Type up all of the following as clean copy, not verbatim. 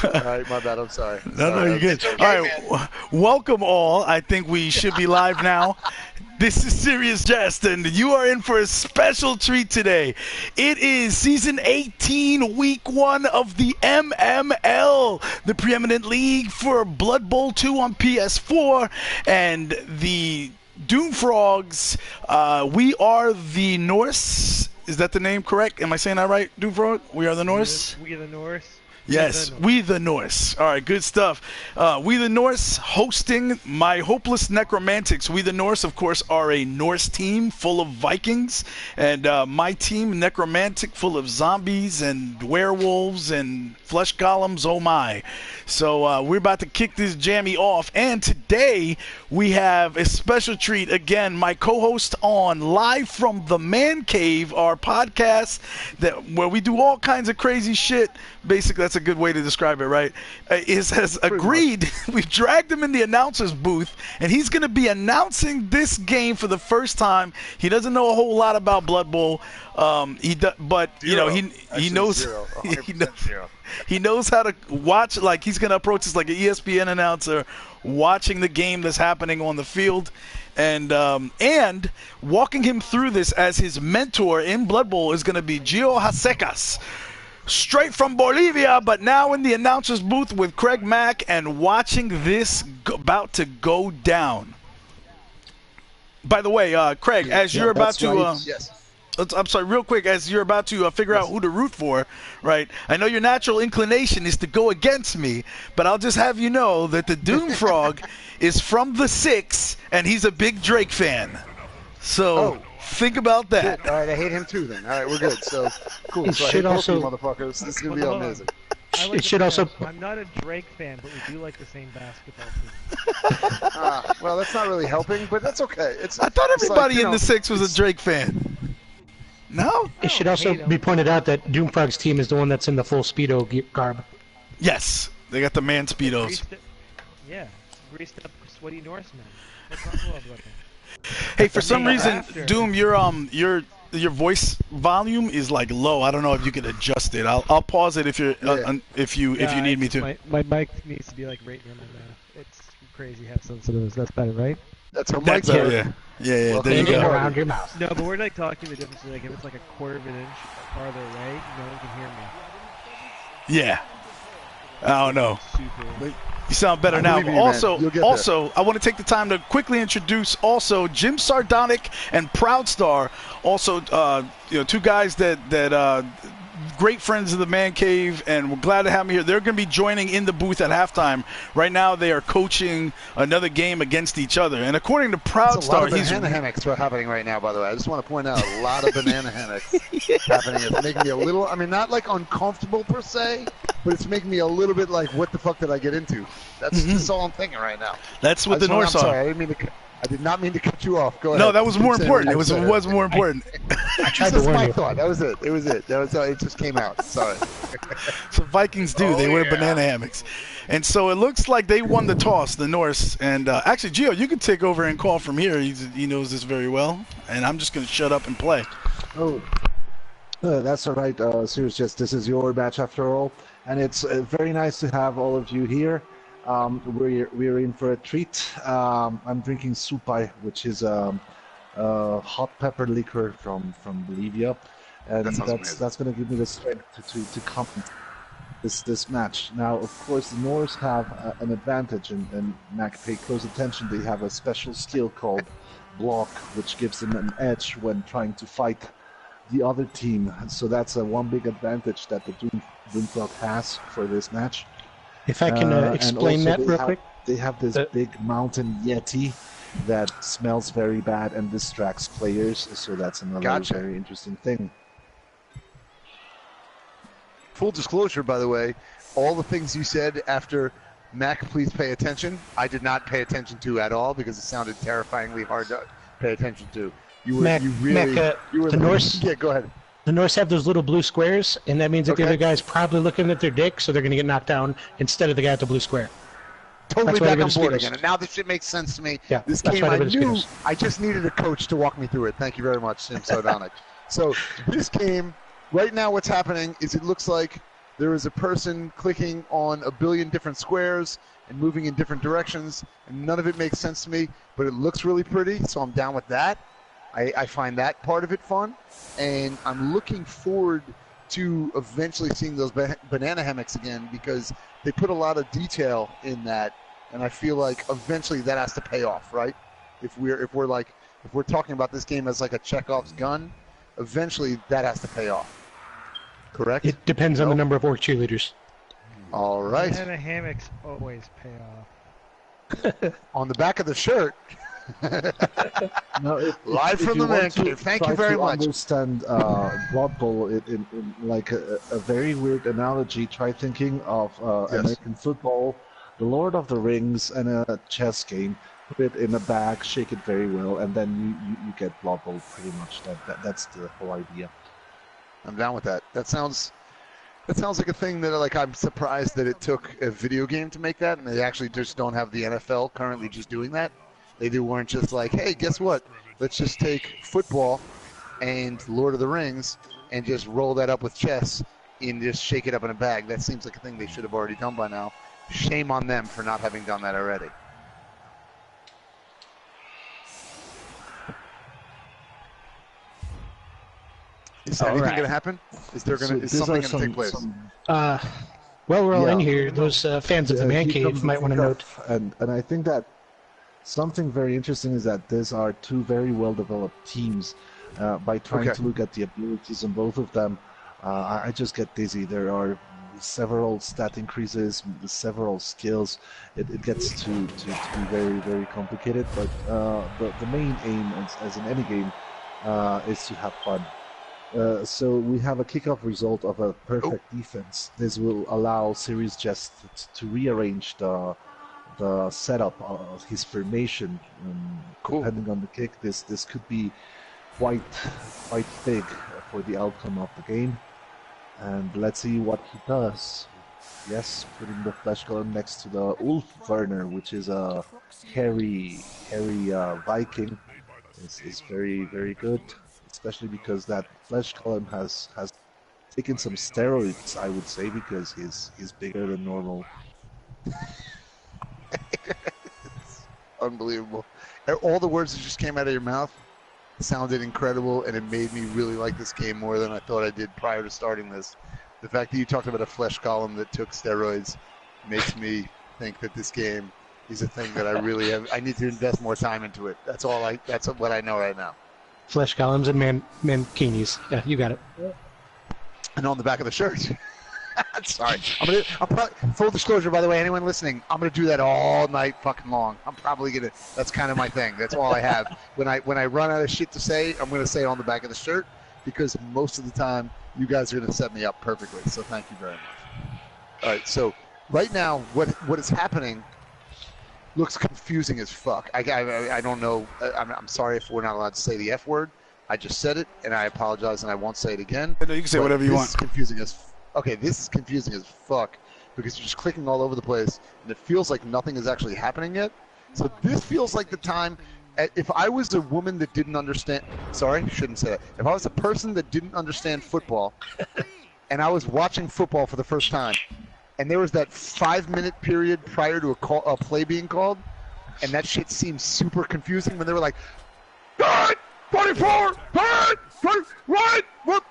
All right, my bad. I'm sorry. No, you're good. Okay, all right, welcome all. I think we should be live now. This is Serious Jest, and you are in for a special treat today. It is Season 18, Week 1 of the MML, the preeminent league for Blood Bowl 2 on PS4, and the Doom Frogs. We are the Norse. Is that the name correct? Am I saying that right, Doom Frog? We are the Norse? We are the Norse. Yes, We the Norse. All right, good stuff. We the Norse hosting my hopeless Necromantics. We the Norse, of course, are a Norse team full of Vikings, and my team, Necromantic, full of zombies and werewolves and flesh golems. Oh my! So we're about to kick this jammy off, and today we have a special treat. Again, my co-host on Live from the Man Cave, our podcast where we do all kinds of crazy shit. Basically, that's a good way to describe it, right? Has agreed. We've dragged him in the announcer's booth, and he's going to be announcing this game for the first time. He doesn't know a whole lot about Blood Bowl, but you know he knows he knows how to watch. Like, he's going to approach this like an ESPN announcer, watching the game that's happening on the field. And walking him through this as his mentor in Blood Bowl is going to be GioHacekas, straight from Bolivia, but now in the announcer's booth with CraigMakk and watching this about to go down. By the way, Craig, as you're about to... I'm sorry, real quick, as you're about to figure out who to root for, right? I know your natural inclination is to go against me, but I'll just have you know that the Doom Frog is from the 6, and he's a big Drake fan. So think about that. Shit. All right, I hate him too then. All right, we're good. So, cool. It so should I hate also... both you motherfuckers. This is going to be amazing. Like it should also... I'm not a Drake fan, but we do like the same basketball team. Well, that's not really helping, but that's okay. I thought everybody in the 6 was a Drake fan. No? It should also be pointed out that Doomfrog's team is the one that's in the full Speedo garb. Yes, they got the man Speedos. Greased up sweaty Norsemen. What's wrong with that? Hey, for some reason, Doom, your voice volume is like low. I don't know if you can adjust it. I'll pause it if you need me to. My mic needs to be like right near my mouth. It's crazy how sensitive it is. That's better, right? That's how Mike's Yeah. There you go. Around your mouth. No, but we're like talking the difference. Like if it's like a quarter of an inch farther away, no one can hear me. Yeah. I don't know. Super. You sound better now. You, also, I want to take the time to quickly introduce also JimSardonic and Proudstarr. Also, two guys that great friends of the Man Cave, and we're glad to have them here. They're going to be joining in the booth at halftime. Right now, they are coaching another game against each other. And according to Proudstarr, banana hammocks are happening right now. By the way, I just want to point out a lot of banana hammocks happening. It's making me a little. I mean, not like uncomfortable per se, but it's making me a little bit like, what the fuck did I get into? That's all I'm thinking right now. That's what the Norse are. Sorry, I did not mean to cut you off. Go ahead. No, that was more important. It was more important. That's my thought. That was it. It just came out. Sorry. So Vikings do. They wear banana hammocks. And so it looks like they won the toss, the Norse. And actually, Gio, you can take over and call from here. He knows this very well. And I'm just going to shut up and play. That's all right. Serious Jest, this is your match after all. And it's very nice to have all of you here. We're in for a treat. I'm drinking supai, which is hot pepper liquor from Bolivia, and that's going to give me the strength to complete this match. Now, of course, the Norse have an advantage, and Mac, pay close attention. They have a special skill called block, which gives them an edge when trying to fight the other team. So that's one big advantage that the Doomfrog has for this match. If I can explain that real quick. They have this big mountain yeti that smells very bad and distracts players, so that's another very interesting thing. Full disclosure, by the way, all the things you said after Mac, please pay attention, I did not pay attention to at all because it sounded terrifyingly hard to pay attention to. You were the Norse. Yeah, go ahead. The Norse have those little blue squares, and that means that the other guy's probably looking at their dick, so they're going to get knocked down instead of the guy at the blue square. Totally back on board again. And now this shit makes sense to me. Yeah, this game, I knew. I just needed a coach to walk me through it. Thank you very much, JimSardonic. So this game, right now what's happening is it looks like there is a person clicking on a billion different squares and moving in different directions, and none of it makes sense to me, but it looks really pretty, so I'm down with that. I find that part of it fun, and I'm looking forward to eventually seeing those banana hammocks again, because they put a lot of detail in that, and I feel like eventually that has to pay off, right? If we're talking about this game as like a Chekhov's gun, eventually that has to pay off. Correct? It depends on the number of orc cheerleaders. All right. Banana hammocks always pay off. On the back of the shirt. No, Live from the man cave. Thank you very much. Understand Blood Bowl in like a very weird analogy. Try thinking of American football, the Lord of the Rings, and a chess game. Put it in a bag, shake it very well, and then you get Blood Bowl pretty much. That's the whole idea. I'm down with that. That sounds like a thing that, like, I'm surprised that it took a video game to make that, and they actually just don't have the NFL currently just doing that. They weren't just like, hey, guess what? Let's just take football and Lord of the Rings and just roll that up with chess and just shake it up in a bag. That seems like a thing they should have already done by now. Shame on them for not having done that already. Is anything going to happen? Is something going to take place? Well, we're all in here. Those fans of the man cave might want to note. And I think that something very interesting is that these are two very well-developed teams. By trying to look at the abilities in both of them, I just get dizzy. There are several stat increases, several skills. It gets to be very, very complicated. But the main aim, as in any game, is to have fun. So we have a kickoff result of a perfect defense. This will allow Serious Jest to rearrange the setup of his formation. Depending on the kick, this could be quite big for the outcome of the game. And let's see what he does. Yes, putting the flesh column next to the Ulf Werner, which is a hairy Viking, is very, very good. Especially because that flesh column has taken some steroids, I would say, because he's bigger than normal. It's unbelievable. All the words that just came out of your mouth sounded incredible, and it made me really like this game more than I thought I did prior to starting this. The fact that you talked about a flesh column that took steroids makes me think that this game is a thing that I need to invest more time into it. That's what I know right now. Flesh columns and mankinis. Yeah, you got it. And on the back of the shirt. Sorry. I'm probably, full disclosure, by the way, anyone listening, I'm going to do that all night fucking long. I'm probably going to, that's kind of my thing. That's all I have. When I run out of shit to say, I'm going to say it on the back of the shirt, because most of the time, you guys are going to set me up perfectly. So thank you very much. All right, so right now, what is happening looks confusing as fuck. I don't know. I'm sorry if we're not allowed to say the F word. I just said it, and I apologize, and I won't say it again. No, you can say whatever you want. This is confusing as fuck, because you're just clicking all over the place, and it feels like nothing is actually happening yet. So this feels like the time. If I was a woman that didn't understand, sorry, shouldn't say that. If I was a person that didn't understand football, and I was watching football for the first time, and there was that 5-minute period prior to a play being called, and that shit seemed super confusing when they were like, 24, right, what?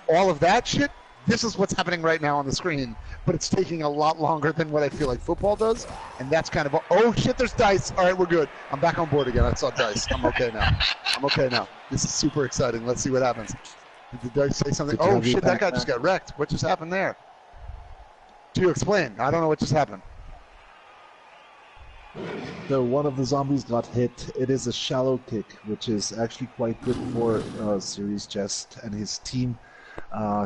All of that shit. This is what's happening right now on the screen, but it's taking a lot longer than what I feel like football does, and that's kind of oh shit, there's dice. All right, we're good. I'm back on board again. I saw dice. I'm okay now. This is super exciting. Let's see what happens. Did the dice say something? Oh shit, that guy just got wrecked. What just happened there? Do you explain? I don't know what just happened. So one of the zombies got hit. It is a shallow kick, which is actually quite good for Serious Jest and his team.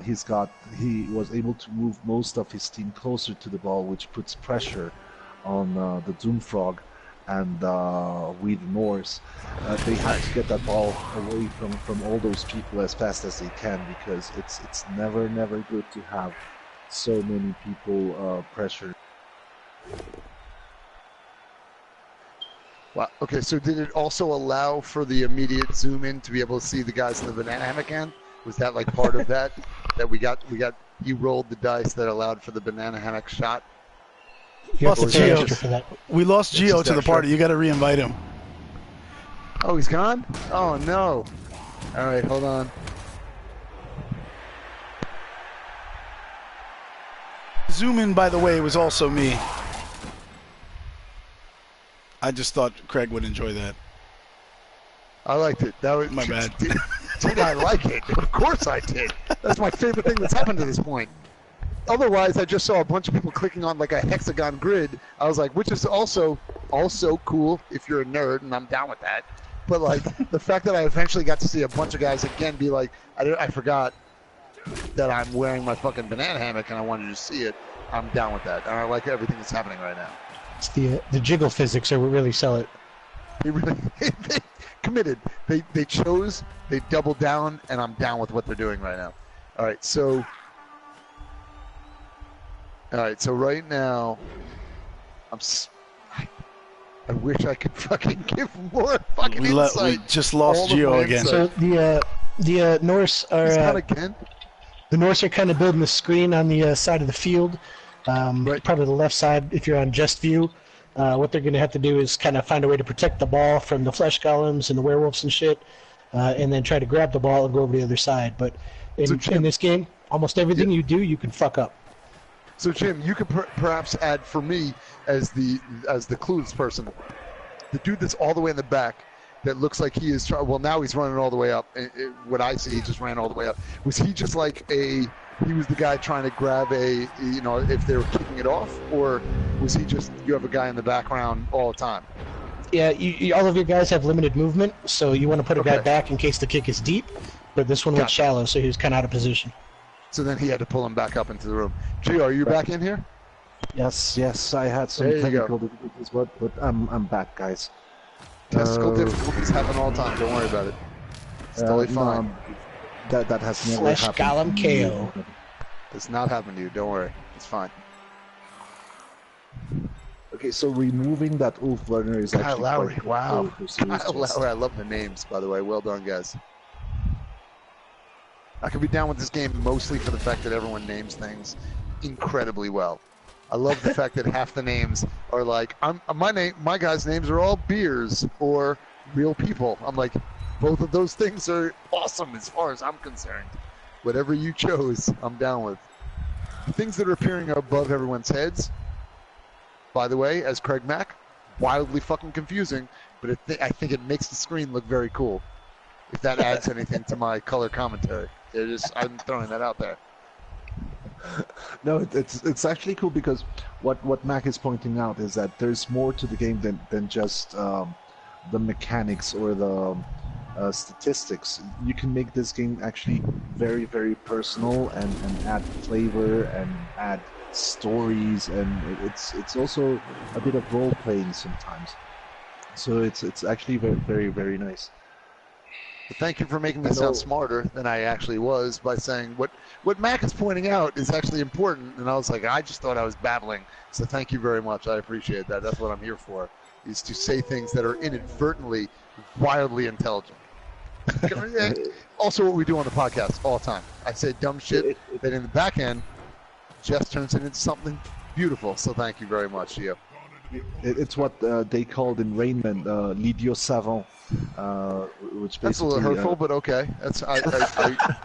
He was able to move most of his team closer to the ball, which puts pressure on the Doomfrog and we the Norse. They have to get that ball away from all those people as fast as they can, because it's never good to have so many people pressured. Wow. Okay, so did it also allow for the immediate zoom in to be able to see the guys in the banana hammock end? Was that like part of that? that we got. You rolled the dice that allowed for the banana hammock shot. You have to Lost pay Gio. extra for that. We lost It's Gio just to the extra. party. You got to reinvite him. Oh, he's gone? Oh, no. All right, hold on. Zoom in, by the way, was also me. I just thought Craig would enjoy that. I liked it. That was My bad. Did I like it? Of course I did. That's my favorite thing that's happened to this point. Otherwise, I just saw a bunch of people clicking on like a hexagon grid. I was like, which is also cool if you're a nerd, and I'm down with that. But like the fact that I eventually got to see a bunch of guys again be like, I forgot that I'm wearing my fucking banana hammock and I wanted to see it. I'm down with that, and I like everything that's happening right now. It's the jiggle physics are what really sell it. They really they committed. They chose. They doubled down, and I'm down with what they're doing right now. All right, so right now, I wish I could fucking give more fucking insight. We just lost All of Gio my again. insight. So the Norse are He's gone again. the Norse are kind of building the screen on the side of the field, Right. probably the left side if you're on just view. What they're going to have to do is kind of find a way to protect the ball from the flesh golems and the werewolves and shit, and then try to grab the ball and go over to the other side. But in this game, almost everything you do, you can fuck up. So Jim, you could perhaps add for me as the clueless person, the dude that's all the way in the back, that looks like he is. Well, now he's running all the way up. What I see, he just ran all the way up. Was he just like he was the guy trying to grab if they were kicking it off, or was he just, you have a guy in the background all the time? Yeah, all of your guys have limited movement, so you want to put a guy Okay. back in case the kick is deep, but this one went Gotcha. shallow, so he was kind of out of position. So then he had to pull him back up into the room. Gio, are you back in here? Yes, I had some There you technical difficulties, but I'm back, guys. Technical difficulties happen all the time. Don't worry about it. It's totally fine. That has never Flesh happened. golem KO. Does not happen to you. Don't worry. It's fine. Okay, so removing that Ulf Werner is Kyle actually Lowry. quite Wow. difficult for Serious Kyle Jest. Lowry. I love the names, by the way. Well done, guys. I could be down with this game mostly for the fact that everyone names things incredibly well. I love the fact that half the names are like, my guys' names are all beers or real people. I'm like, both of those things are awesome as far as I'm concerned. Whatever you chose, I'm down with. The things that are appearing above everyone's heads, by the way, as CraigMakk, wildly fucking confusing, but I think it makes the screen look very cool. If that adds anything to my color commentary. I'm throwing that out there. No, it's actually cool because what Mac is pointing out is that there's more to the game than just the mechanics or the statistics. You can make this game actually very, very personal and add flavor and add stories, and it's also a bit of role playing sometimes. So it's actually very, very, very nice. But thank you for making me sound smarter than I actually was by saying what Mac is pointing out is actually important. And I was like, I just thought I was babbling. So thank you very much. I appreciate that. That's what I'm here for, is to say things that are inadvertently wildly intelligent. Also what we do on the podcast all the time. I say dumb shit that in the back end just turns it into something beautiful. So thank you very much, Gio. It's what they called in Rainman l'idiot savant, which basically... That's a little hurtful, but okay. That's I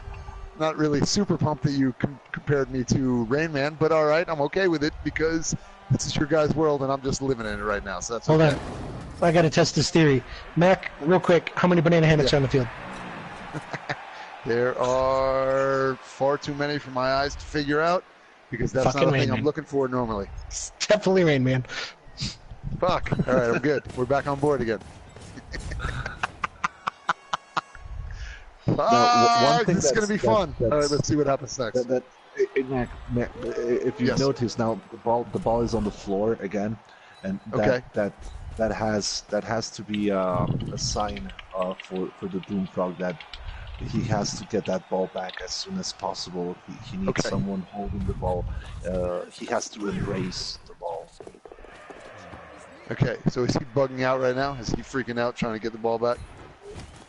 not really super pumped that you compared me to Rain Man, but all right, I'm okay with it because this is your guys' world and I'm just living in it right now. So that's Hold okay. on. I got to test this theory. Mac, real quick, how many banana hammocks are on the field? There are far too many for my eyes to figure out because that's Fucking not a Rain thing I'm Man. looking for normally. It's definitely Rain Man. Fuck. All right, I'm good. We're back on board again. one thing this is going to be fun. All right, let's see what happens next. Mac, if you Yes. notice now, the ball is on the floor again, and that has to be a sign for the Doomfrog that he has to get that ball back as soon as possible. He needs Okay. someone holding the ball. He has to embrace the ball. Okay, so is he bugging out right now? Is he freaking out trying to get the ball back?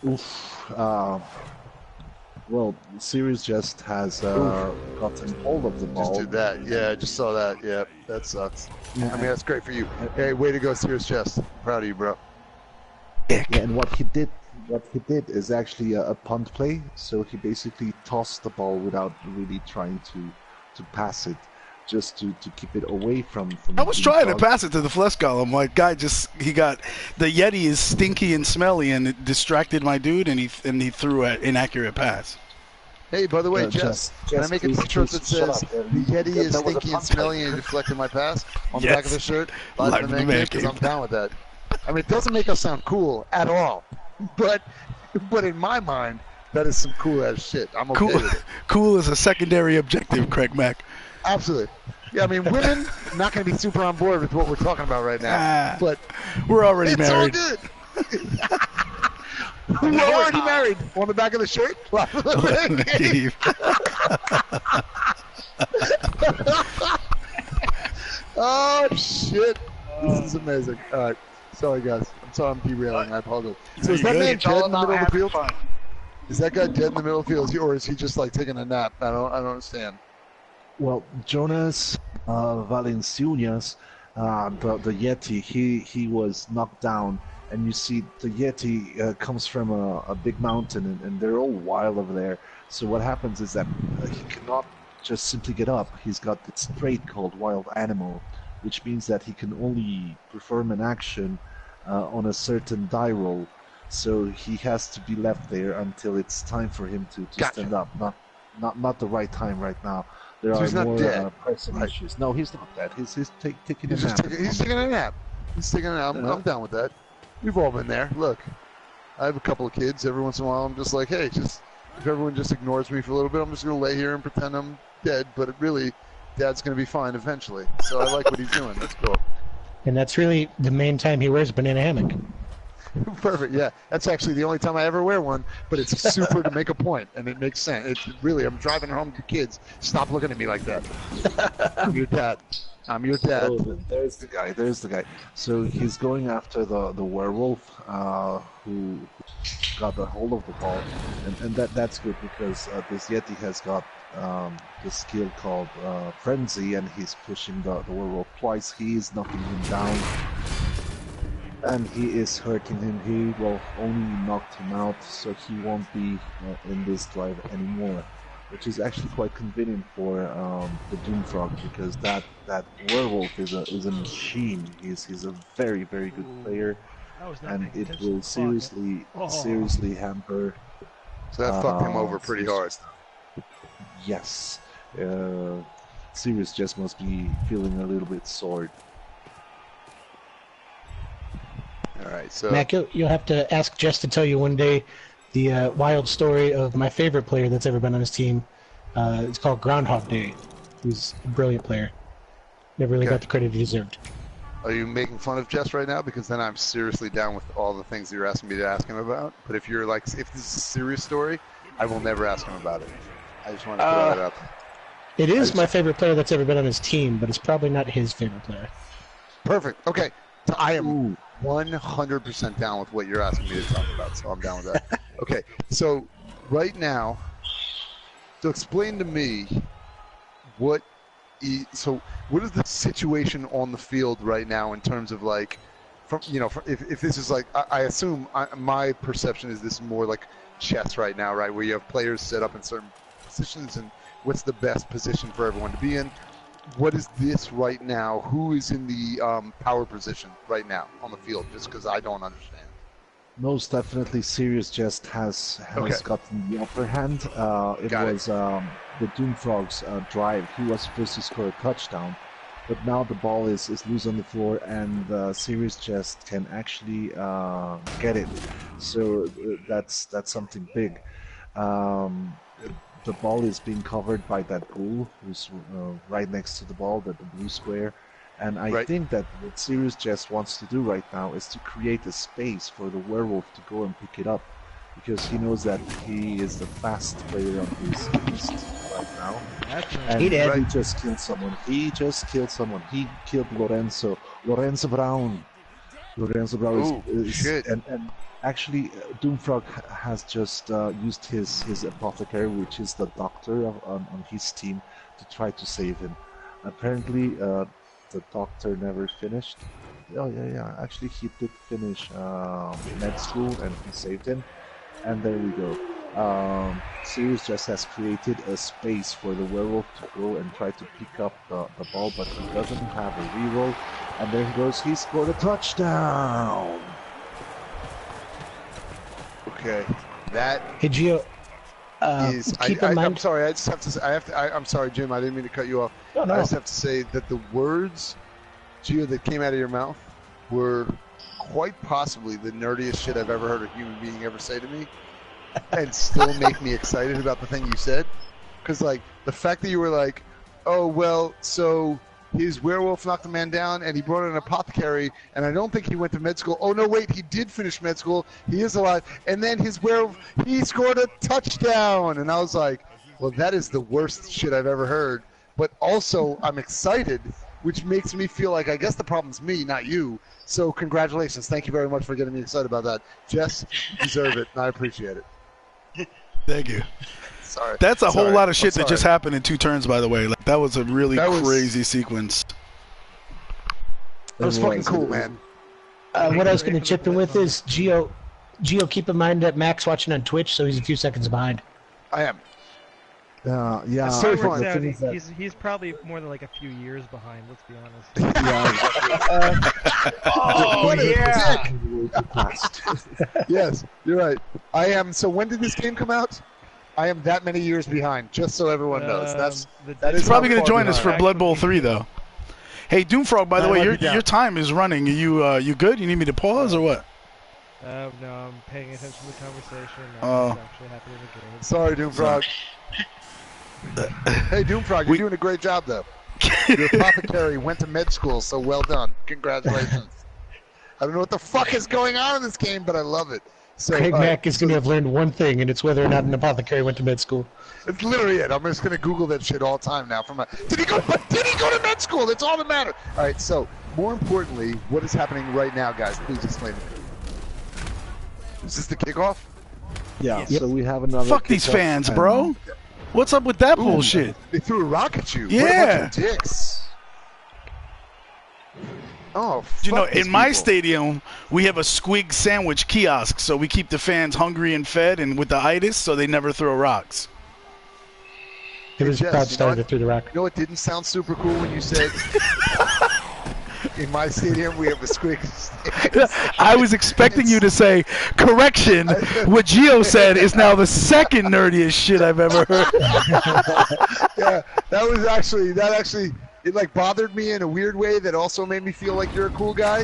Oof. Well, Serious Jest has gotten hold of the ball. Just did that. Yeah, I just saw that. Yeah, that sucks. Yeah, I mean, that's great for you. Hey, way to go, Serious Jest. Proud of you, bro. Yeah, and what he did is actually a punt play. So he basically tossed the ball without really trying to pass it, just to keep it away from I was trying to pass it to the flesh golem. My guy he got the Yeti is stinky and smelly, and it distracted my dude, and he threw an inaccurate pass. Hey, by the way, Jess, can I make a t-shirt that says the Yeti is stinky and smelly and deflected my pass on the back of the shirt? Live in the man cave, because I'm down with that. I mean, it doesn't make us sound cool at all, but in my mind, that is some cool ass shit. I'm okay with it. Cool is a secondary objective, CraigMakk. Absolutely. Yeah, I mean, women not going to be super on board with what we're talking about right now, but we're already married. It's all good. We're already married. On the back of the shirt. Oh shit! This is amazing. All right, sorry guys. I'm sorry I'm derailing. I apologize. So is that man dead in the middle of the field? Is that guy dead in the middle of the field, or is he just like taking a nap? I don't understand. Well, Jonas Valenciunas, the Yeti, he was knocked down, and you see the Yeti comes from a big mountain, and they're all wild over there. So what happens is that he cannot just simply get up. He's got this trait called Wild Animal, which means that he can only perform an action on a certain die roll. So he has to be left there until it's time for him to stand up. Not the right time right now. There are more pressing issues. No, he's not dead. He's taking a nap. He's taking a nap. He's taking a nap. I'm down with that. We've all been there. Look, I have a couple of kids. Every once in a while, I'm just like, hey, if everyone just ignores me for a little bit, I'm just going to lay here and pretend I'm dead. But really, Dad's going to be fine eventually. So I like what he's doing. That's cool. And that's really the main time he wears a banana hammock. Perfect. Yeah, that's actually the only time I ever wear one. But it's super to make a point, and it makes sense. It's really, I'm driving home to kids. Stop looking at me like that. I'm your dad. I'm your dad. Oh, there's the guy. So he's going after the werewolf who got a hold of the ball, and that's good because this Yeti has got this skill called Frenzy, and he's pushing the werewolf twice. He is knocking him down. And he is hurting him. He will only knocked him out, so he won't be in this drive anymore, which is actually quite convenient for the Doomfrog, because that werewolf is a machine. He's a very good player, and it will seriously hamper. So that fucked him over pretty hard. Yes, Serious Jest must be feeling a little bit sore. All right, so Mac, you'll have to ask Jess to tell you one day the wild story of my favorite player that's ever been on his team. It's called Groundhog Day. He's a brilliant player. Never really got the credit he deserved. Are you making fun of Jess right now? Because then I'm seriously down with all the things you're asking me to ask him about. But if you're like, if this is a serious story, I will never ask him about it. I just want to throw that out. It is my favorite player that's ever been on his team, but it's probably not his favorite player. Perfect. Okay. So I am 100% down with what you're asking me to talk about, so I'm down with that. Okay, so right now, so explain to me what is the situation on the field right now in terms of like, if this is like, I assume my perception is this is more like chess right now, right, where you have players set up in certain positions and what's the best position for everyone to be in. What is this right now? Who is in the power position right now on the field? Just because I don't understand. Most definitely, Serious Jest has gotten the upper hand. It was the Doomfrog's drive. He was supposed to score a touchdown, but now the ball is loose on the floor, and Serious Jest can actually get it. So that's something big. The ball is being covered by that bull who's right next to the ball, the blue square. And I think that what Serious Jest wants to do right now is to create a space for the werewolf to go and pick it up, because he knows that he is the fast player on his list right now. And he just killed someone. He killed Lorenzo Brown. Lorenzo Brau Ooh, is shit. and actually Doomfrog has just used his apothecary, which is the doctor on his team, to try to save him. Apparently, the doctor never finished. Oh yeah. Actually, he did finish med school, and he saved him. And there we go. Serious Jest has created a space for the werewolf to go and try to pick up the ball, but he doesn't have a reroll. And there he goes. He scored a touchdown. Okay, that Hey, Gio, is. keep in mind. I'm sorry. I just have to. I'm sorry, Jim. I didn't mean to cut you off. No. I just have to say that the words, Gio, that came out of your mouth were quite possibly the nerdiest shit I've ever heard a human being ever say to me, and still make me excited about the thing you said. Because like the fact that you were like, oh well, so his werewolf knocked the man down, and he brought in an apothecary, and I don't think he went to med school. Oh no, wait, he did finish med school. He is alive, and then his werewolf, he scored a touchdown, and I was like, well, that is the worst shit I've ever heard. But also, I'm excited, which makes me feel like I guess the problem's me, not you. So congratulations. Thank you very much for getting me excited about that. Jess, you deserve it, and I appreciate it. Thank you. Sorry. That's a whole lot of shit I'm that just sorry. happened in 2 turns, by the way. Like that was a really That was- crazy sequence. That was fucking cool, man. What I was going to chip in with is Gio, keep in mind that Mack's watching on Twitch, so he's a few seconds behind. I am. Yeah. So It works fun. out. He's probably more than like a few years behind. Let's be honest. Oh, what a yeah. dick. Yes, you're right. I am. So when did this game come out? I am that many years behind, just so everyone knows. That is He's probably how going to far join us for behind. Blood Bowl 3, though. Hey, Doomfrog, by the I way, might your be down. your time is running. Are you good? You need me to pause or what? No, I'm paying attention to the conversation. Oh. I'm actually happy with the game. Sorry, Doomfrog. Hey, Doomfrog, you're doing a great job, though. Your apothecary went to med school, so well done. Congratulations. I don't know what the fuck is going on in this game, but I love it. So, CraigMakk is going to have learned one thing, and it's whether or not an apothecary went to med school. It's literally it. I'm just going to Google that shit all the time now. Did he go to med school? That's all that matters. All right, so more importantly, what is happening right now, guys? Please explain it to me. Is this the kickoff? Yeah. Yep. So we have another. Fuck these kickoff, fans, and- bro. What's up with that Ooh, bullshit? They threw a rock at you. Yeah. What a bunch of dicks. Oh, You know, fuck these in my people. stadium, we have a squig sandwich kiosk, so we keep the fans hungry and fed and with the itis, so they never throw rocks. It was Jess, Proudstarr that threw the rock. You know what didn't sound super cool when you said, in my stadium we have a squig. I was expecting you to say, correction, what Gio said is now the second nerdiest shit I've ever heard. Yeah, that actually, it like bothered me in a weird way that also made me feel like you're a cool guy.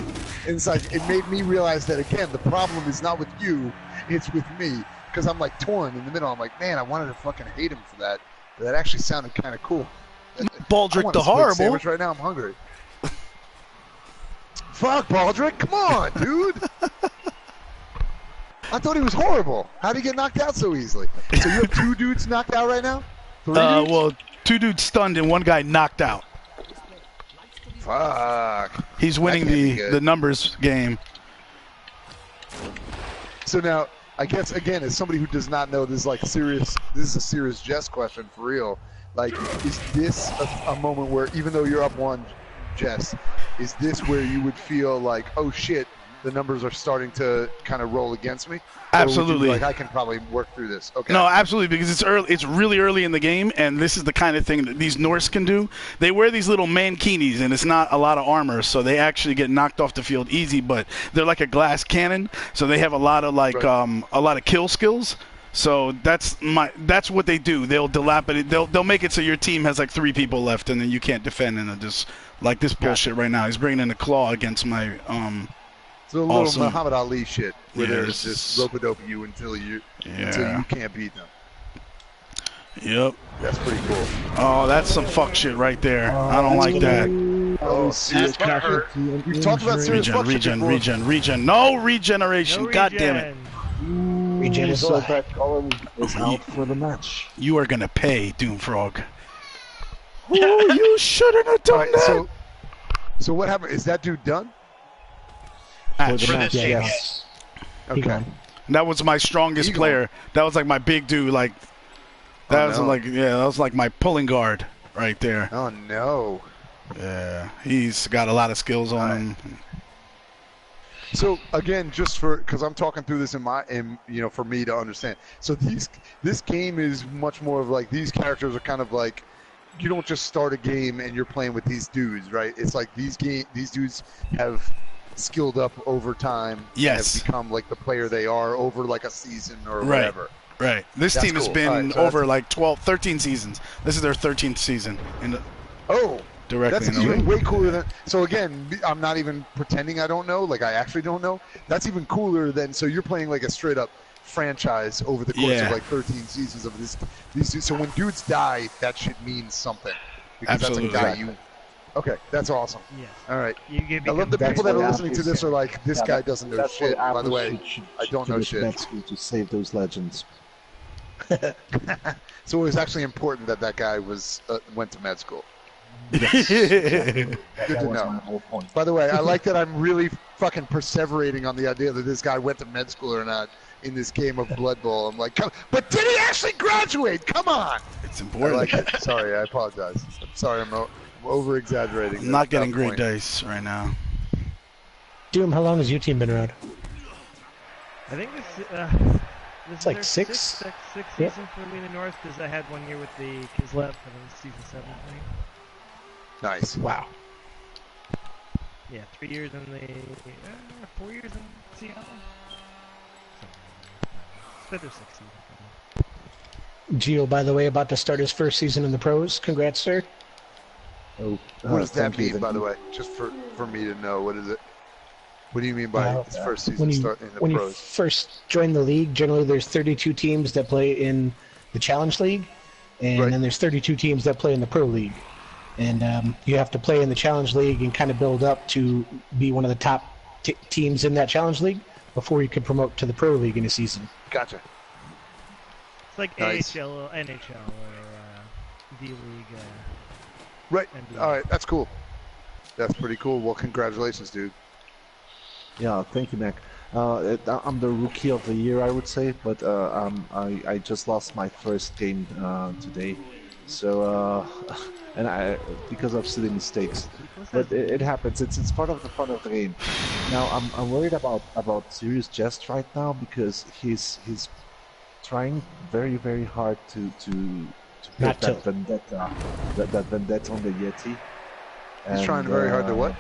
And it's like, it made me realize that, again, the problem is not with you, it's with me. Because I'm like torn in the middle. I'm like, man, I wanted to fucking hate him for that. But that actually sounded kind of cool. Baldrick I want the a squid Horrible. sandwich right now, I'm hungry. Fuck, Baldrick, come on, dude. I thought he was horrible. How'd he get knocked out so easily? So you have 2 dudes knocked out right now? 3 dudes? Well, 2 dudes stunned and 1 guy knocked out. Fuck. He's winning That can't be good. the numbers game. So now, I guess, again, as somebody who does not know, this is a serious Jess question for real. Like, is this a moment where, even though you're up 1, Jess, is this where you would feel like, oh shit, the numbers are starting to kind of roll against me? Or would you be Absolutely. like, I can probably work through this. Okay. No, absolutely, because it's early. It's really early in the game, and this is the kind of thing that these Norse can do. They wear these little mankinis, and it's not a lot of armor, so they actually get knocked off the field easy. But they're like a glass cannon, so they have a lot of a lot of kill skills. So that's what they do. They'll dilapidate. They'll make it so your team has like 3 people left, and then you can't defend, and they'll just like this bullshit right now. He's bringing in a claw against my So a little awesome. Muhammad Ali shit, where Yeah, they're this just is- rope-a-dope you until you can't beat them. Yep. That's pretty cool. Oh, that's some fuck shit right there. I don't like that. Oh, serious fuck hurt. We've talked about serious fuck shit before. Regen. No regeneration. No God damn it. Regen is So alive. that column is out for the match. You are gonna pay, Doomfrog. Oh, you shouldn't have All done right, that. so what happened? Is that dude done? match. For this game, yeah. yes. Okay. That was my strongest player. That was like my big dude. Like that was that was like my pulling guard right there. Oh no. Yeah, he's got a lot of skills on him. So again, just because I'm talking through this for me to understand. So this game is much more of like these characters are kind of like you don't just start a game and you're playing with these dudes, right? It's like these dudes have skilled up over time. Yes. And have become like the player they are over like a season or whatever. Right. This That's team has cool. been over like 13 seasons. This is their 13th season. Directly that's even way cooler than. So again, I'm not even pretending I don't know. Like I actually don't know. That's even cooler than. So you're playing like a straight up franchise over the course of like 13 seasons of these dudes. So when dudes die, that shit means something. Because Absolutely. That's a guy you. Okay, that's awesome. Yes. All right. I love the people that are listening to this are like, this guy doesn't know shit. By the way, I don't know shit. To save those legends. So it was actually important that guy went to med school. Yes. Good to was know. my whole point. By the way, I like that I'm really fucking perseverating on the idea that this guy went to med school or not in this game of Blood Bowl. I'm like, but did he actually graduate? Come on. It's I important. like it. Sorry, I apologize. I'm sorry, I'm over-exaggerating. I'm not getting great dice right now. Doom, how long has your team been around? I think this It's is like their sixth? sixth Yeah. season for me in the Norse because I had 1 year with the Kislev for the season 7 thing. Nice. Wow. Yeah, 3 years in the 4 years in Seattle. Fifth or sixth season. Gio, by the way, about to start his first season in the pros. Congrats, sir. Oh, What does that thank you. mean, by the way? Just for me to know, what is it? What do you mean by his first season When you, start in the when you pros? first join the league, generally there's 32 teams that play in the Challenge League, and Right. then there's 32 teams that play in the Pro League. And you have to play in the Challenge League and kind of build up to be one of the top teams in that Challenge League before you can promote to the Pro League in a season. Gotcha. It's like Nice. AHL, or NHL, or D League. Right. NBA. All right. That's cool. That's pretty cool. Well, congratulations, dude. Yeah, thank you, Mac. I'm the rookie of the year, I would say, but I just lost my first game today, so and because of silly mistakes. But it happens. It's part of the fun of the game. Now I'm worried about Serious Jest right now because he's trying very hard to get that vendetta on the Yeti. He's trying very hard to what?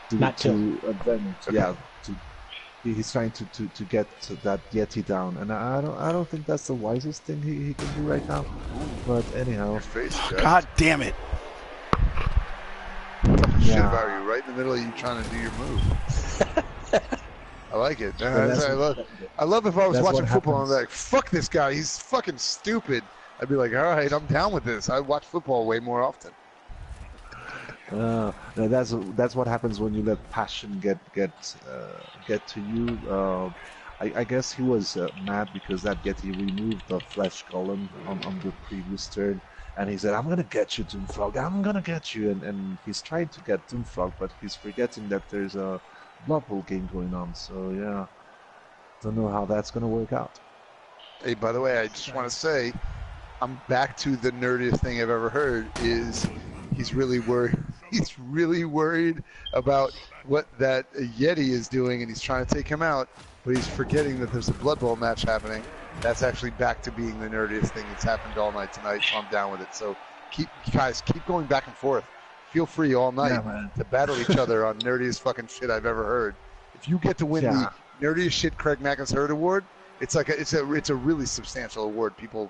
To avenge. Okay. Yeah. He's trying to get that Yeti down, and I don't think that's the wisest thing he can do right now. But anyhow, God damn it! Shit about you right in the middle of you trying to do your move. I like it. I love if I was watching football and I'm like, fuck this guy, he's fucking stupid. I'd be like, all right, I'm down with this. I watch football way more often. no, that's what happens when you let passion get to you. I guess he was mad because that Yeti removed the flesh golem on the previous turn, and he said, "I'm gonna get you, Doomfrog. I'm gonna get you." And he's trying to get Doomfrog, but he's forgetting that there's a Blood Bowl game going on. So yeah, don't know how that's gonna work out. Hey, by the way, I just want to say, I'm back to the nerdiest thing I've ever heard. Is he's really worried. He's really worried about what that Yeti is doing, and he's trying to take him out. But he's forgetting that there's a Blood Bowl match happening. That's actually back to being the nerdiest thing that's happened all night tonight, so I'm down with it. So keep going back and forth. Feel free all night to battle each other on nerdiest fucking shit I've ever heard. If you get to win the nerdiest shit CraigMakk has heard award, it's a really substantial award. People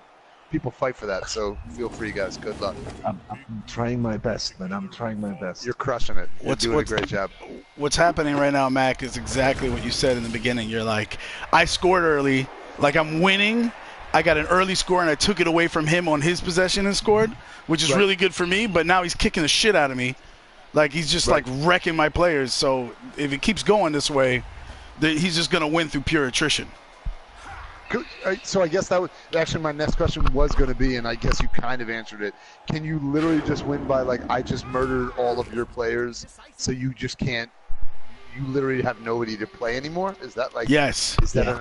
fight for that, so feel free, guys. Good luck. I'm trying my best, man. I'm trying my best. You're crushing it. You're doing a great job. What's happening right now, Mac, is exactly what you said in the beginning. You're like, I scored early, like I'm winning. I got an early score, and I took it away from him on his possession and scored, which is really good for me, but now he's kicking the shit out of me. Like, he's just, like, wrecking my players. So if it keeps going this way, he's just going to win through pure attrition. So I guess that was actually my next question was going to be, and I guess you kind of answered it. Can you literally just win by, like, I just murdered all of your players, so you just can't you literally have nobody to play anymore? Is that like? Yes. Is that an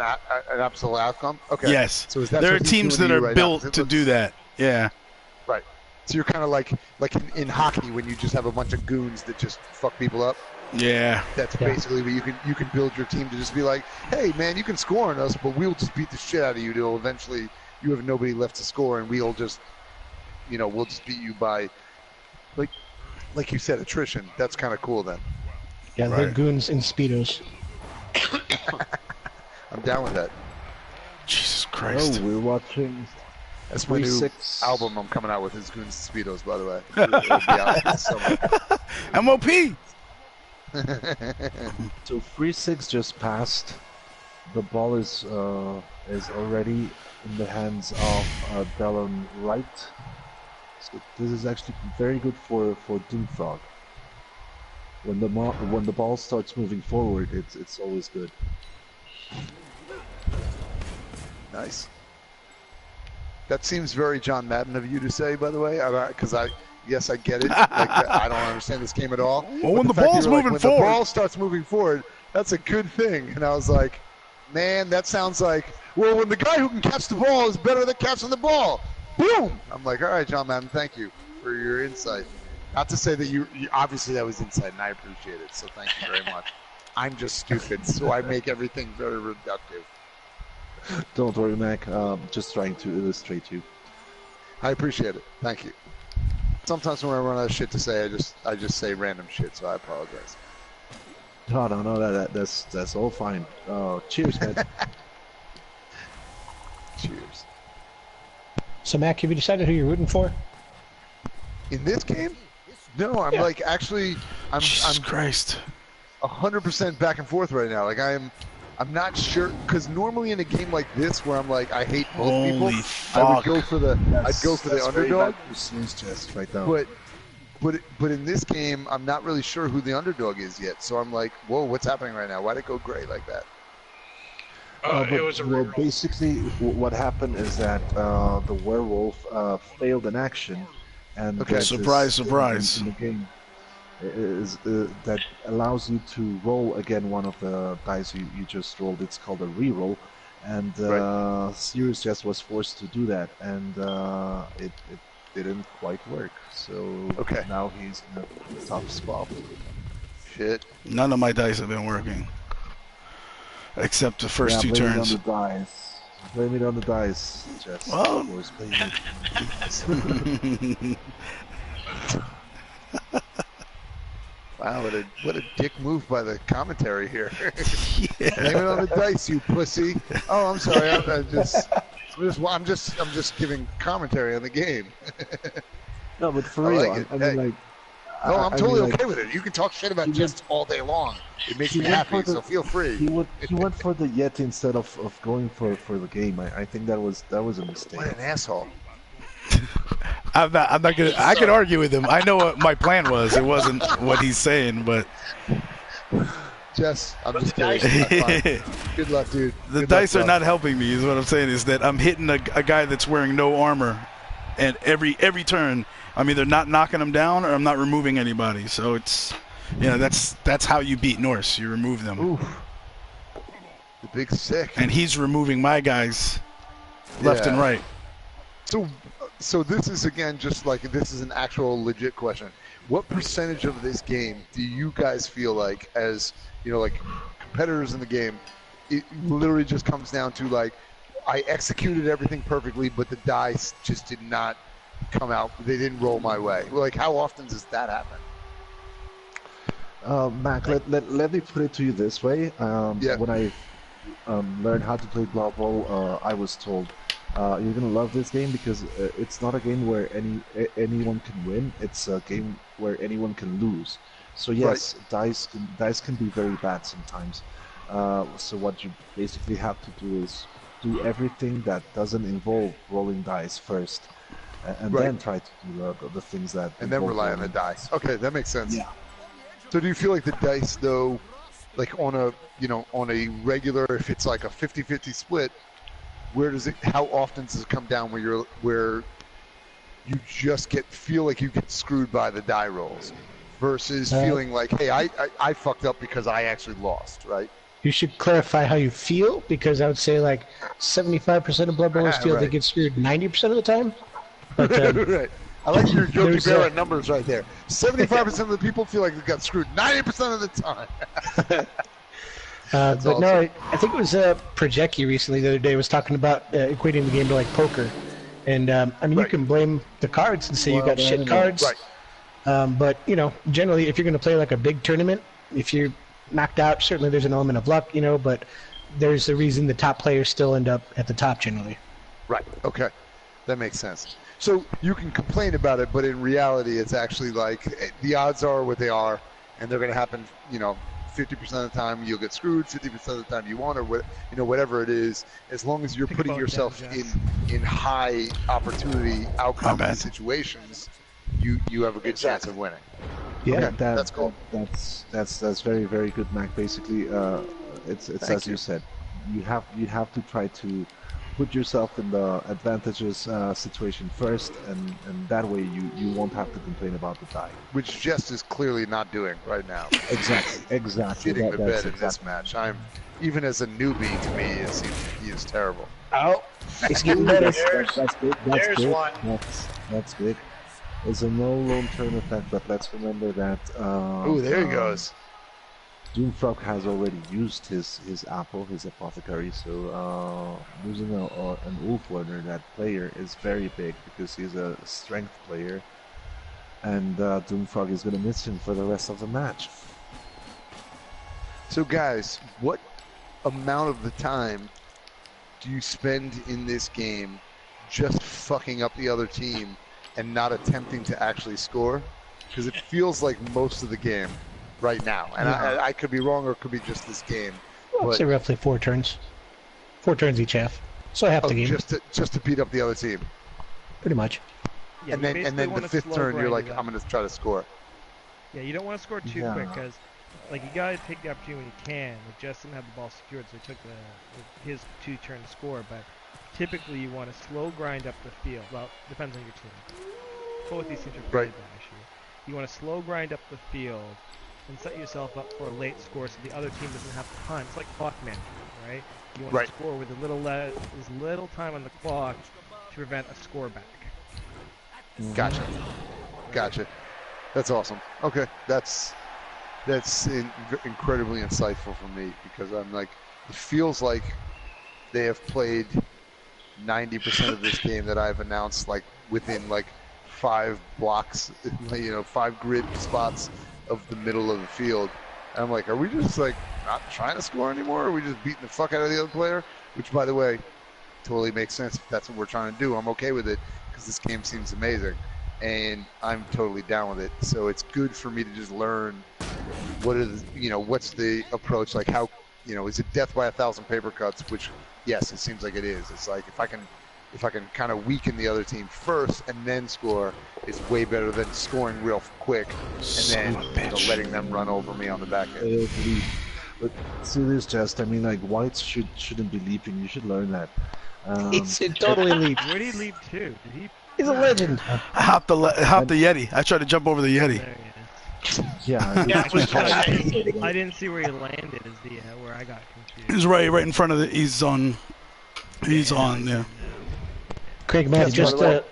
absolute outcome? Okay. Yes. So is that there are what he's teams doing that to you are right built now? to do that. Yeah. Right. So you're kind of like in hockey when you just have a bunch of goons that just fuck people up. Yeah. That's basically what you can build your team to just be like, hey man, you can score on us, but we'll just beat the shit out of you till eventually you have nobody left to score, and we'll just beat you by like you said, attrition. That's kind of cool then. Yeah, they're goons in Speedos. I'm down with that. Jesus Christ. Oh, we're watching. That's my new album I'm coming out with, is Goons Speedos, by the way. It'll be out this summer. MOP! So 3-6 just passed. The ball is already in the hands of Dallon Wright. So this is actually very good for Doomfrog. When the ball starts moving forward, it's always good. Nice. That seems very John Madden of you to say, by the way, because yes, I get it. Like, I don't understand this game at all. Well, when the ball's moving forward, when the ball starts moving forward, that's a good thing. And I was like, man, that sounds like, well, when the guy who can catch the ball is better than catching the ball. Boom! I'm like, all right, John Madden, thank you for your insight. Not to say that you obviously that was insight, and I appreciate it. So thank you very much. I'm just stupid, so I make everything very reductive. Don't worry, Mac. Just trying to illustrate you. I appreciate it. Thank you. Sometimes when I run out of shit to say, I just say random shit, so I apologize. No, that's all fine. Cheers, man. Cheers. So, Mac, have you decided who you're rooting for? In this game? No, I'm like actually, I'm Christ, 100% back and forth right now. Like I'm not sure, because normally in a game like this where I'm like I hate both people, I would go for the underdog. Just right now. But in this game, I'm not really sure who the underdog is yet. So I'm like, whoa, what's happening right now? Why'd it go gray like that? it was a well, basically, what happened is that the werewolf failed an action, and surprise in the game is that allows you to roll again one of the dice you just rolled. It's called a reroll, and Serious Jest was forced to do that, and it didn't quite work. So now he's in a tough spot. Shit. None of my dice have been working. Except the first two turns. Blame it on the dice. Just, well, of course, blame it. Wow, what a dick move by the commentary here. Blame it on the dice, you pussy. Oh, I'm sorry. I'm just giving commentary on the game. No, but for real, I mean, like. No, I'm totally okay with it. You can talk shit about Jets all day long. It makes me happy, so feel free. He went for the Yeti instead of going for the game. I think that was a mistake. What an asshole. I'm not gonna. I could argue with him. I know what my plan was. It wasn't what he's saying, but. Jess, I'm just kidding. Good luck, dude. The dice are not helping me. Is what I'm saying. Is that I'm hitting a guy that's wearing no armor, and every turn. I'm either not knocking them down or I'm not removing anybody. So it's, that's how you beat Norse. You remove them. Oof. The big sick. And he's removing my guys left and right. So this is, again, just like, this is an actual legit question. What percentage of this game do you guys feel like, as, like competitors in the game, it literally just comes down to, like, I executed everything perfectly, but the dice just did not come out, they didn't roll my way? Like, how often does that happen? Mac, let me put it to you this way. When I learned how to play Blood Bowl, I was told you're gonna love this game because it's not a game where anyone can win. It's a game where anyone can lose. So yes, dice can be very bad sometimes. So what you basically have to do is do everything that doesn't involve rolling dice first. And then try to do the things that... And then rely on the dice. Okay, that makes sense. Yeah. So do you feel like the dice, though, like on a regular, if it's like a 50-50 split, how often does it come down where you just feel like you get screwed by the die rolls versus feeling like, hey, I fucked up because I actually lost, right? You should clarify how you feel, because I would say like 75% of Blood Bowlers feel they get screwed 90% of the time. But, right. I like your Yogi Berra numbers right there. 75% of the people feel like they got screwed 90% of the time. but awesome. No, I think it was Projecki recently the other day was talking about equating the game to like poker. And, I mean, you can blame the cards and say you got shit cards. Right. But, you know, generally, if you're going to play like a big tournament, if you're knocked out, certainly there's an element of luck, you know, but there's a reason the top players still end up at the top generally. Right. Okay. That makes sense. So you can complain about it, but in reality, it's actually like the odds are what they are, and they're going to happen, you know, 50% of the time you'll get screwed, 50% of the time you won't, or what, you know, whatever it is, as long as you're putting yourself in high opportunity outcome situations, you have a good chance of winning. Yeah, okay, that's cool. That's very, very good, Mac. Basically, it's as you said, you have to try to put yourself in the advantageous situation first, and that way you won't have to complain about the die. Which Jest is clearly not doing right now. Exactly. Shitting the bed in this match. Even as a newbie, to me, it seems he is terrible. Oh, it's getting better. That's good. There's good. one. That's good. It's a no lone turn effect, but let's remember that. Oh, there he goes. Doomfrog has already used his apple, his apothecary, so losing an Wolf Learner, that player, is very big because he's a strength player, and Doomfrog is going to miss him for the rest of the match. So guys, what amount of the time do you spend in this game just fucking up the other team and not attempting to actually score? Because it feels like most of the game right now, and I could be wrong, or it could be just this game. Well, I'd say roughly 4 turns. 4 turns each half. So half the game. Just to beat up the other team. Pretty much. Yeah, and then the 5th turn, you're like, I'm going to try to score. Yeah, you don't want to score too quick, because like you got to take the opportunity when you can. Like Just didn't have the ball secured, so he took his 2-turn score. But typically, you want to slow grind up the field. Well, depends on your team. Both these teams are pretty bad, actually. You want to slow grind up the field and set yourself up for a late score so the other team doesn't have time. It's like clock management, right? You want to score with as little time on the clock to prevent a score back. Gotcha. That's awesome. Okay, that's incredibly insightful for me, because I'm like, it feels like they have played 90% of this game that I've announced like within like 5 blocks, 5 grid spots of the middle of the field. And I'm like, are we just like not trying to score anymore? Or are we just beating the fuck out of the other player? Which, by the way, totally makes sense if that's what we're trying to do. I'm okay with it, because this game seems amazing, and I'm totally down with it. So it's good for me to just learn what's the approach, like how, is it death by 1,000 paper cuts? Which, yes, it seems like it is. It's like if I can kind of weaken the other team first and then score, it's way better than scoring real quick and then letting them run over me on the back end. But Serious Jest, I mean, like, whites shouldn't be leaping. You should learn that. He should totally leap. Where did he leap to? He's a legend. I hopped the Yeti. I tried to jump over the Yeti. I didn't see where he landed. Is where I got confused. He's right in front of the. He's on. Yeah. CraigMakk,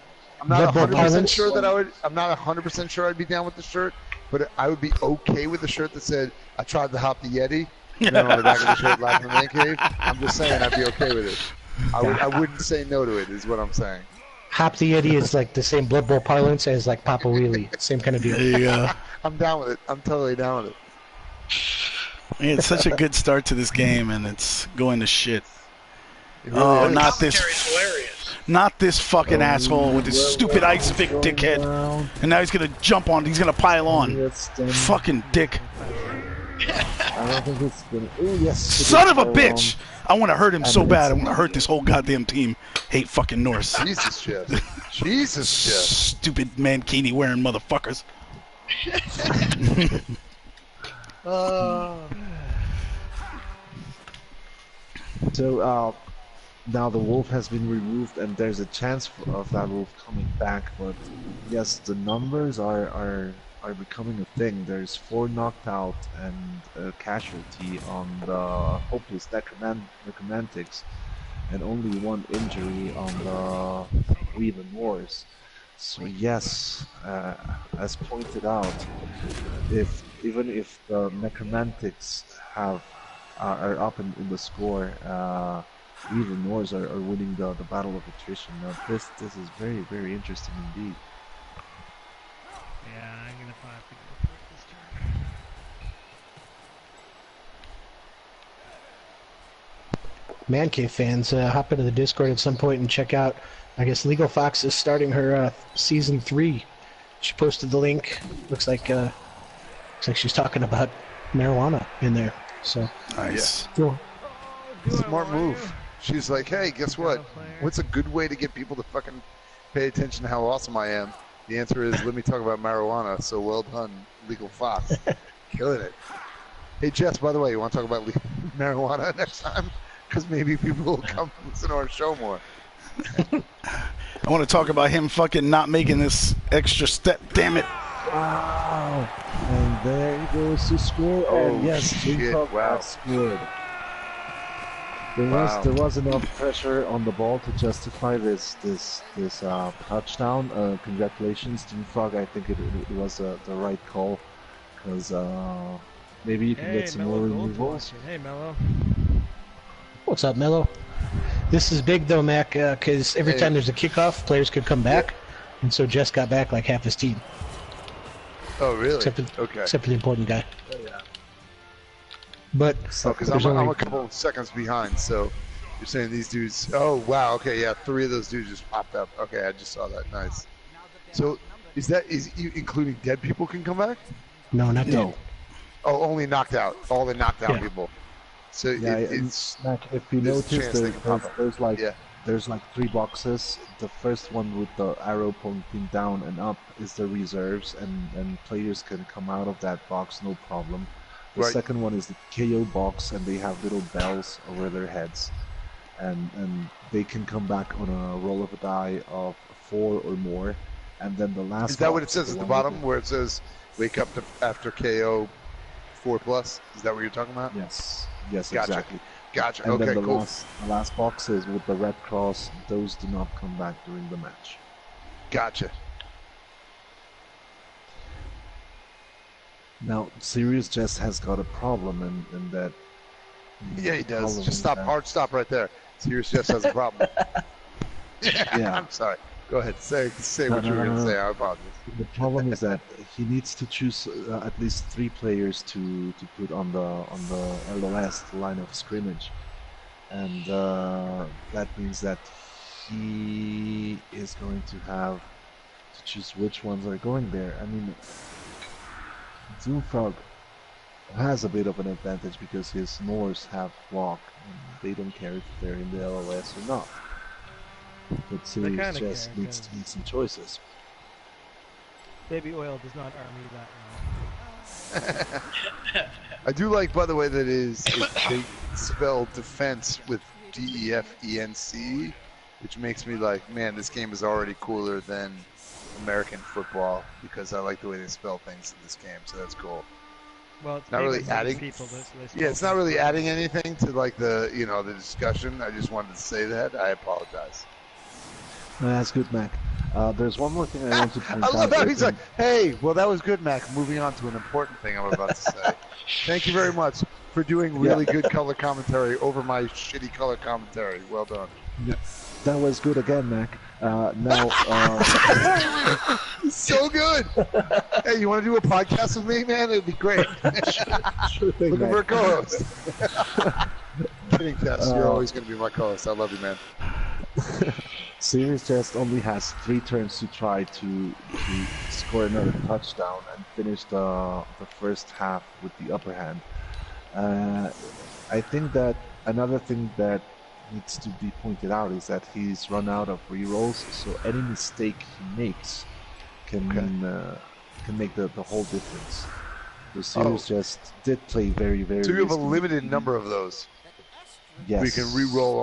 I'm not 100% sure that I'm not 100% sure I'd be down with the shirt, but I would be okay with the shirt that said, I tried to hop the Yeti. And then on the back of the shirt, Laughing Man Cave. I'm just saying I'd be okay with it. I wouldn't say no to it, is what I'm saying. Hop the Yeti is like the same Blood Bowl parlance as like Papa Wheelie. Same kind of deal. Yeah. I'm down with it. I'm totally down with it. It's such a good start to this game, and it's going to shit. Really not this. Not this fucking asshole with his stupid ice Vic dickhead. And now he's gonna jump on. He's gonna pile on. Fucking dick. I don't think it's gonna. Oh yes. Son of a bitch! I want to hurt him so bad. I want to hurt this whole goddamn team. Hate fucking Norse. Jesus, Jeff. Jesus, Jeff. Stupid mankini wearing motherfuckers. So now the wolf has been removed, and there's a chance of that wolf coming back. But yes, the numbers are are becoming a thing. There's 4 knocked out and a casualty on the hopeless Necromantics, and only 1 injury on the the Norse. So yes, as pointed out, even if the Necromantics are up in the score, we the Norse are winning the battle of attrition. Now this is very, very interesting indeed. Yeah, I'm gonna probably have to go for it this turn. Man Cave fans, hop into the Discord at some point and check out. I guess Legal Fox is starting her season 3. She posted the link. Looks like she's talking about marijuana in there. So Nice. cool. Smart move. She's like, hey, guess what? What's a good way to get people to fucking pay attention to how awesome I am? The answer is, let me talk about marijuana. So well done, Legal Fox. Killing it. Hey, Jess, by the way, you want to talk about marijuana next time? Because maybe people will come listen to our show more. I want to talk about him fucking not making this extra step. Damn it. Wow! And there he goes to score. Oh, and yes, shit, wow. Scored. There was enough pressure on the ball to justify this touchdown. Congratulations, JimSardonic. I think it was the right call, because maybe you can get some more removals. Hey, Mello. What's up, Mello? This is big though, Mac, because every time there's a kickoff, players could come back, and so Jess got back like half his team. Oh, really? Except for the important guy. Oh, yeah. But Because I'm a couple of seconds behind, so you're saying these dudes... Oh, wow, okay, yeah, 3 of those dudes just popped up. Okay, I just saw that. Nice. So, is you including dead people can come back? No, not dead. Oh, only knocked out. All the knocked out people. So yeah, it's... If you notice, there's like 3 boxes. The first one with the arrow pointing down and up is the reserves, and players can come out of that box no problem. The second one is the KO box, and they have little bells over their heads, and they can come back on a roll of a die of 4 or more. And then the last... Is that what it says at the bottom, where it says wake up after KO 4+? Is that what you're talking about? Yes. Yes, gotcha. Exactly. Gotcha. And okay, then the cool. last boxes with the red cross, those do not come back during the match. Gotcha. Now, Serious Jest has got a problem in that. Yeah, he does. Just stop. Hard stop right there. Serious Jest has a problem. Yeah. I'm sorry. Go ahead. Say what you were going to say. I apologize. The problem is that he needs to choose at least 3 players to put on the LOS, the line of scrimmage, and that means that he is going to have to choose which ones are going there. I mean, JimSardonic has a bit of an advantage because his Norse have block, and they don't care if they're in the LOS or not. But Serious Jest needs to make some choices. Baby Oil does not army that well. I do like, by the way, that they spell defense with DEFENC, which makes me like, man, this game is already cooler than American football, because I like the way they spell things in this game, so that's cool. Well, it's not really adding. It's not really adding anything to like the the discussion. I just wanted to say that. I apologize. No, that's good, Mac. There's one more thing I want to point out. I love how he's like, hey, well, that was good, Mac. Moving on to an important thing I'm about to say. Thank you very much for doing really good color commentary over my shitty color commentary. Well done. Yeah, that was good again, Mac. Now, so good. Hey, you want to do a podcast with me, man? It'd be great. Sure thing, looking for a co-host. Kidding, Tess. You're always going to be my co-host. I love you, man. Serious Jest only has 3 turns to try to score another touchdown and finish the first half with the upper hand. I think that another thing that needs to be pointed out is that he's run out of rerolls, so any mistake he makes can make the whole difference. The Serious Jest did play very, very. So you have a limited number of those. Yes. We can re-roll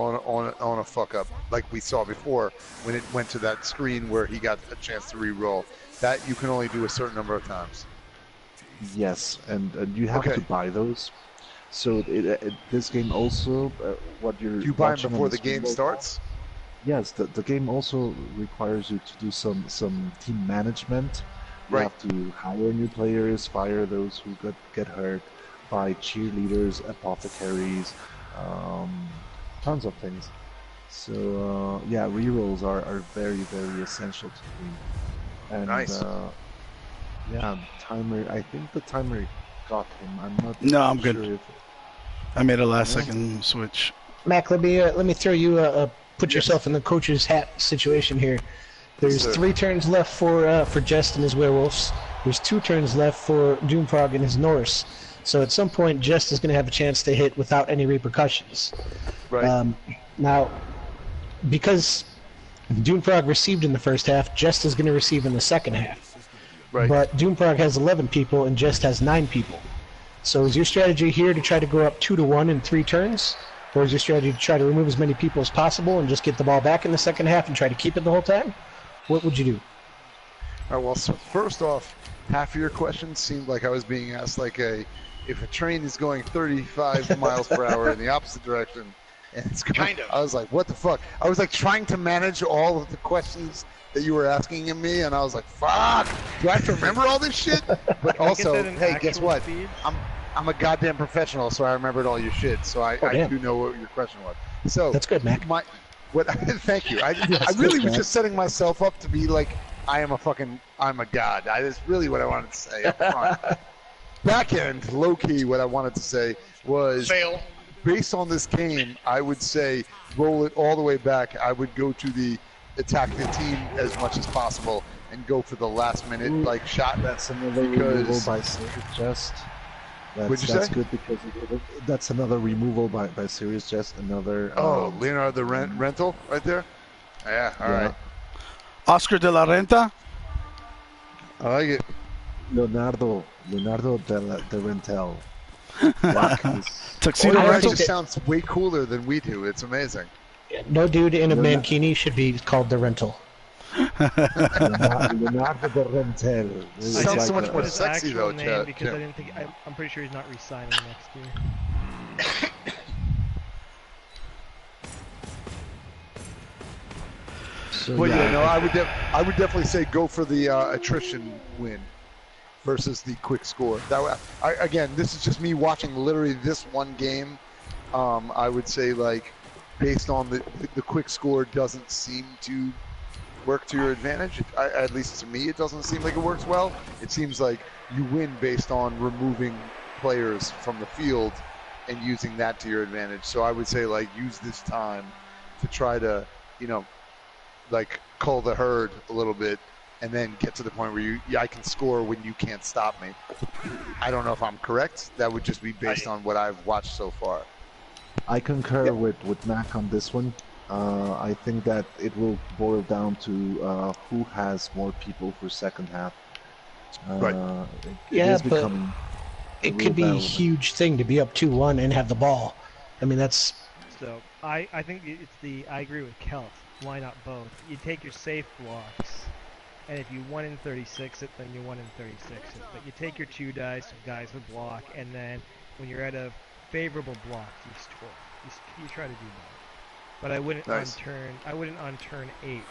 on a fuck up like we saw before when it went to that screen where he got a chance to re-roll. That you can only do a certain number of times. Yes, and you have to buy those. So this game also, what you're you buy them watching before on the game starts? Yes, the game also requires you to do some team management. You Right. have to hire new players, fire those who get hurt, buy cheerleaders, apothecaries, tons of things. So yeah, rerolls are very, very essential to the game. And Nice. yeah, timer. I think the timer got him. I'm not. No, I'm sure good. If I made a last second switch. Mac, let me throw you put yourself in the coach's hat situation here. There's 3 turns left for Jest and his werewolves. There's 2 turns left for Doomprog and his Norse. So at some point, Jest is going to have a chance to hit without any repercussions. Right. Now, because Doomprog received in the first half, Jest is going to receive in the second half. Right. But Doomprog has 11 people and Jest has 9 people. So is your strategy here to try to go up 2-1 in 3 turns? Or is your strategy to try to remove as many people as possible and just get the ball back in the second half and try to keep it the whole time? What would you do? All right, well, so first off, half of your question seemed like I was being asked if a train is going 35 miles per hour in the opposite direction, and it's going, Kind of. I was like, what the fuck? I was like trying to manage all of the questions that you were asking of me, and I was like, fuck, do I have to remember all this shit? But also, hey, guess what? I'm a goddamn professional, so I remembered all your shit, so I do know what your question was. So that's good, Mac. Thank you. I really was just setting myself up to be like, I'm a god. That's really what I wanted to say up front. Back end, low key, what I wanted to say was, Fail. Based on this game, I would say roll it all the way back. I would go to the attack the team as much as possible and go for the last minute shot. That's another removal by Serious Jest. That's good because that's another removal by Serious Jest. Another. Leonardo the rental right there. Yeah. All right. Oscar de la Renta. I like it. Leonardo de Rentel. Tuxedo It Rental. just sounds way cooler than we do. It's amazing. No dude in a mankini should be called the rental. Leonardo de Rentel. Sounds so much more sexy though, Chad. Because I didn't think I'm pretty sure he's not re-signing next year. But I would definitely say go for the attrition win versus the quick score. Again, this is just me watching literally this one game. I would say based on the quick score doesn't seem to work to your advantage. At least to me, it doesn't seem like it works well. It seems like you win based on removing players from the field and using that to your advantage. So I would say use this time to try to cull the herd a little bit and then get to the point where I can score when you can't stop me. I don't know if I'm correct. That would just be based on what I've watched so far. I concur with Mac on this one. I think that it will boil down to who has more people for second half. Right. But it could be a huge thing to be up 2-1 and have the ball. I mean, that's... So, I think I agree with Kelt. Why not both? You take your safe blocks, and if you 1 in 36 it, then you 1 in 36 it. But you take your 2 dice, guys with block, and then when you're at a favorable block, you score. You try to do that. But I wouldn't on turn 8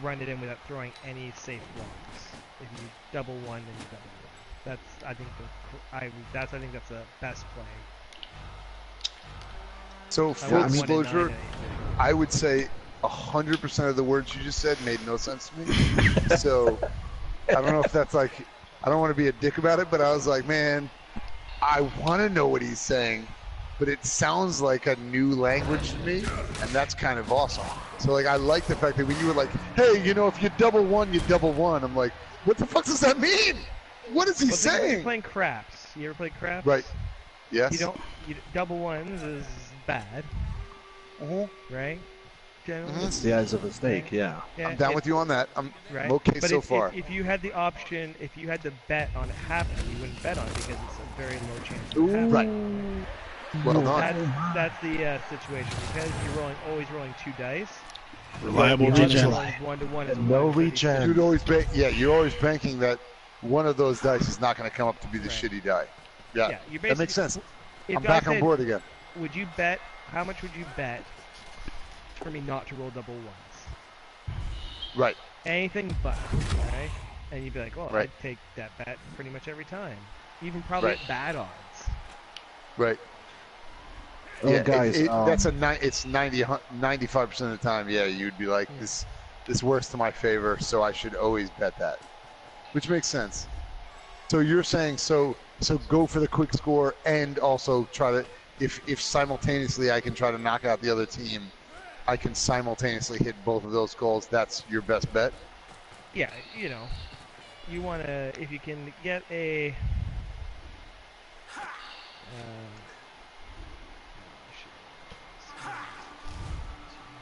run it in without throwing any safe blocks. If you double 1, then you double 1. I think that's the best play. So full disclosure, I would say 100% of the words you just said made no sense to me. So I don't know if that's I don't want to be a dick about it, but I was like, man, I want to know what he's saying, but it sounds like a new language to me, and that's kind of awesome. So I like the fact that when you were like, hey, if you double 1, you double 1. I'm like, what the fuck does that mean? What is he saying? You're playing craps. You ever play craps? Right. Yes. Double 1s is bad. Right? It's the eyes of a snake, yeah. I'm down with you on that. I'm okay but so far. If you had the option, if you had to bet on it happening, you wouldn't bet on it because it's a very low chance of happening. Right. Well done. That's the situation because you're always rolling 2 dice. Reliable The odds of regen. rolling 1 to 1 is No 1 in 36. regen. You'd always you're always banking that one of those dice is not going to come up to be the shitty die. Yeah, you that makes basically- sense. If I'm I back on said, board again. Would you bet? How much would you bet for me not to roll double ones? Right. Anything but, right? And you'd be like, well, Right. I'd take that bet pretty much every time, even probably Right. at bad odds. Right. Oh, Yeah, guys, that's it's 95% of the time. Yeah, you'd be like, this works to my favor, so I should always bet that, which makes sense. So you're saying so go for the quick score and also try to if simultaneously I can try to knock out the other team, I can simultaneously hit both of those goals. That's your best bet. Yeah, you want to, if you can get a.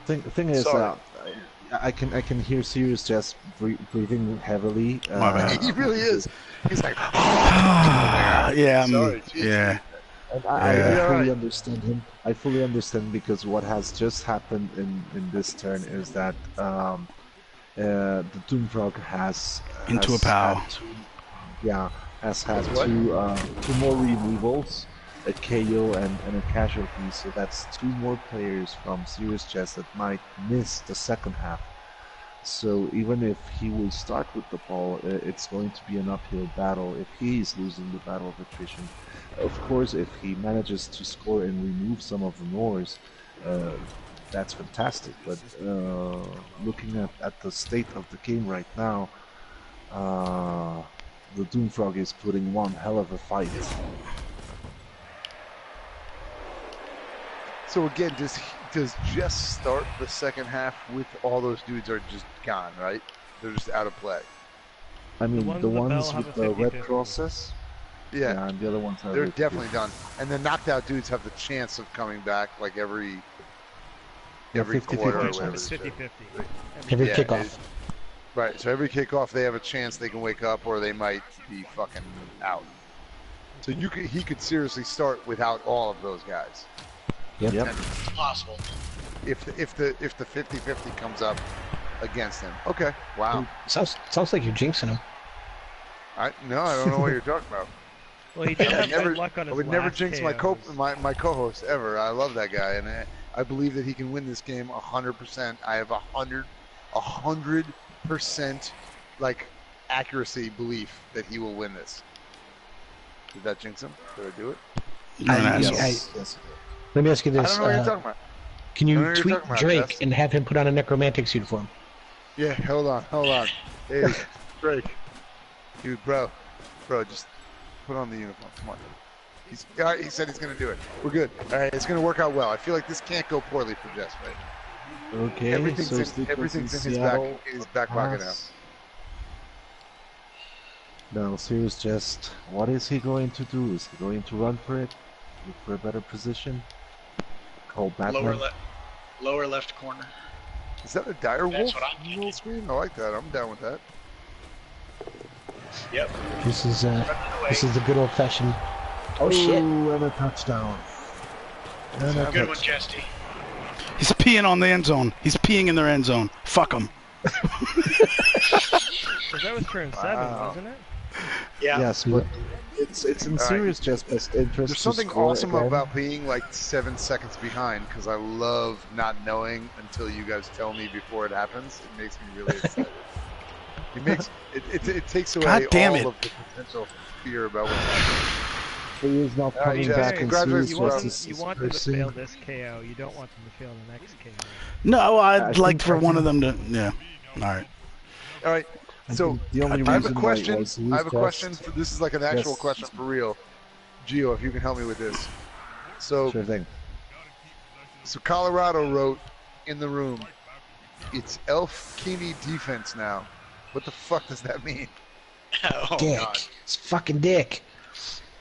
Thing is, I can hear Serious Jest breathing heavily. My bad. He really is. He's like, Yeah, sorry, geez. yeah. And I Yeah. fully understand him. I fully understand because what has just happened in this turn is that the Doomfrog has Into has a POW. had has had What? two more removals, a KO and a casualty. So that's 2 more players from Serious Jest that might miss the second half. So even if he will start with the ball, it's going to be an uphill battle if he is losing the battle of attrition. Of course, if he manages to score and remove some of the Norse, that's fantastic. But looking at the state of the game right now, the Doomfrog is putting one hell of a fight. So again, does Jess start the second half with all those dudes are just gone, right? They're just out of play. I mean, ones the with the ones bell have with a the red 50-50. crosses, Yeah, and the other ones are they're with- definitely done. And the knocked out dudes have the chance of coming back like every Yeah, quarter 50-50 or chance. whatever. It's they say. 50-50. Every Yeah, kickoff. Right, so every kickoff they have a chance they can wake up or they might be fucking out. So he could seriously start without all of those guys. Yep. Possible. If the 50-50 comes up against him. Okay. Wow. Sounds like you're jinxing him. I don't know what you're talking about. Well, he did have Never- good luck on his I would never last jinx KOs. my co-host ever. I love that guy, and I believe that he can win this game 100%. I have 100% like accuracy belief that he will win this. Did that jinx him? Did I do it? You're an asshole. Yes. Let me ask you I this: don't know what you're talking about. can I don't know you what you're tweet talking about, Drake Jess. and have him put on a Necromantics uniform? Yeah, hold on. Hey, Drake, dude, bro, just put on the uniform. Come on. He said he's gonna do it. We're good. All right, it's gonna work out well. I feel like this can't go poorly for Jess, right? Okay, Everything's so in Stickles his Seattle back pocket now. pass. Now, Serious Jest, what is he going to do? Is he going to run for it? Look for a better position? Call Batman? Lower left corner. Is that a dire That's wolf what I'm on the thinking. little screen? I like that. I'm down with that. Yep. This is Running away. the good old fashioned. Oh shit! Ooh, and a touchdown. And a Good one, touchdown. Jesty. He's peeing on the end zone. He's peeing in their end zone. Fuck him. Because that was turn 7, Wow. wasn't it? Yeah. Yes, but it's in All right. Serious Jest best interest. There's something to score awesome again. about being like 7 seconds behind because I love not knowing until you guys tell me before it happens. It makes me really excited. It takes away God damn all it. of the potential fear about what's happening. He is not All right, coming Jess, back in congratulations, Serious You bro. Jest. want, you want them to fail this KO. You don't want them to fail the next KO. No, I'd I like think- for I one of think- them to. Yeah. All right. All right. I So think the only I have a reason why question. it was I have a Serious question. Jest- This is like an actual Yes. question for real. Gio, if you can help me with this. So Sure thing. Colorado wrote in the room, it's Elf Keeney defense now. What the fuck does that mean? Oh, Dick. God. It's fucking dick.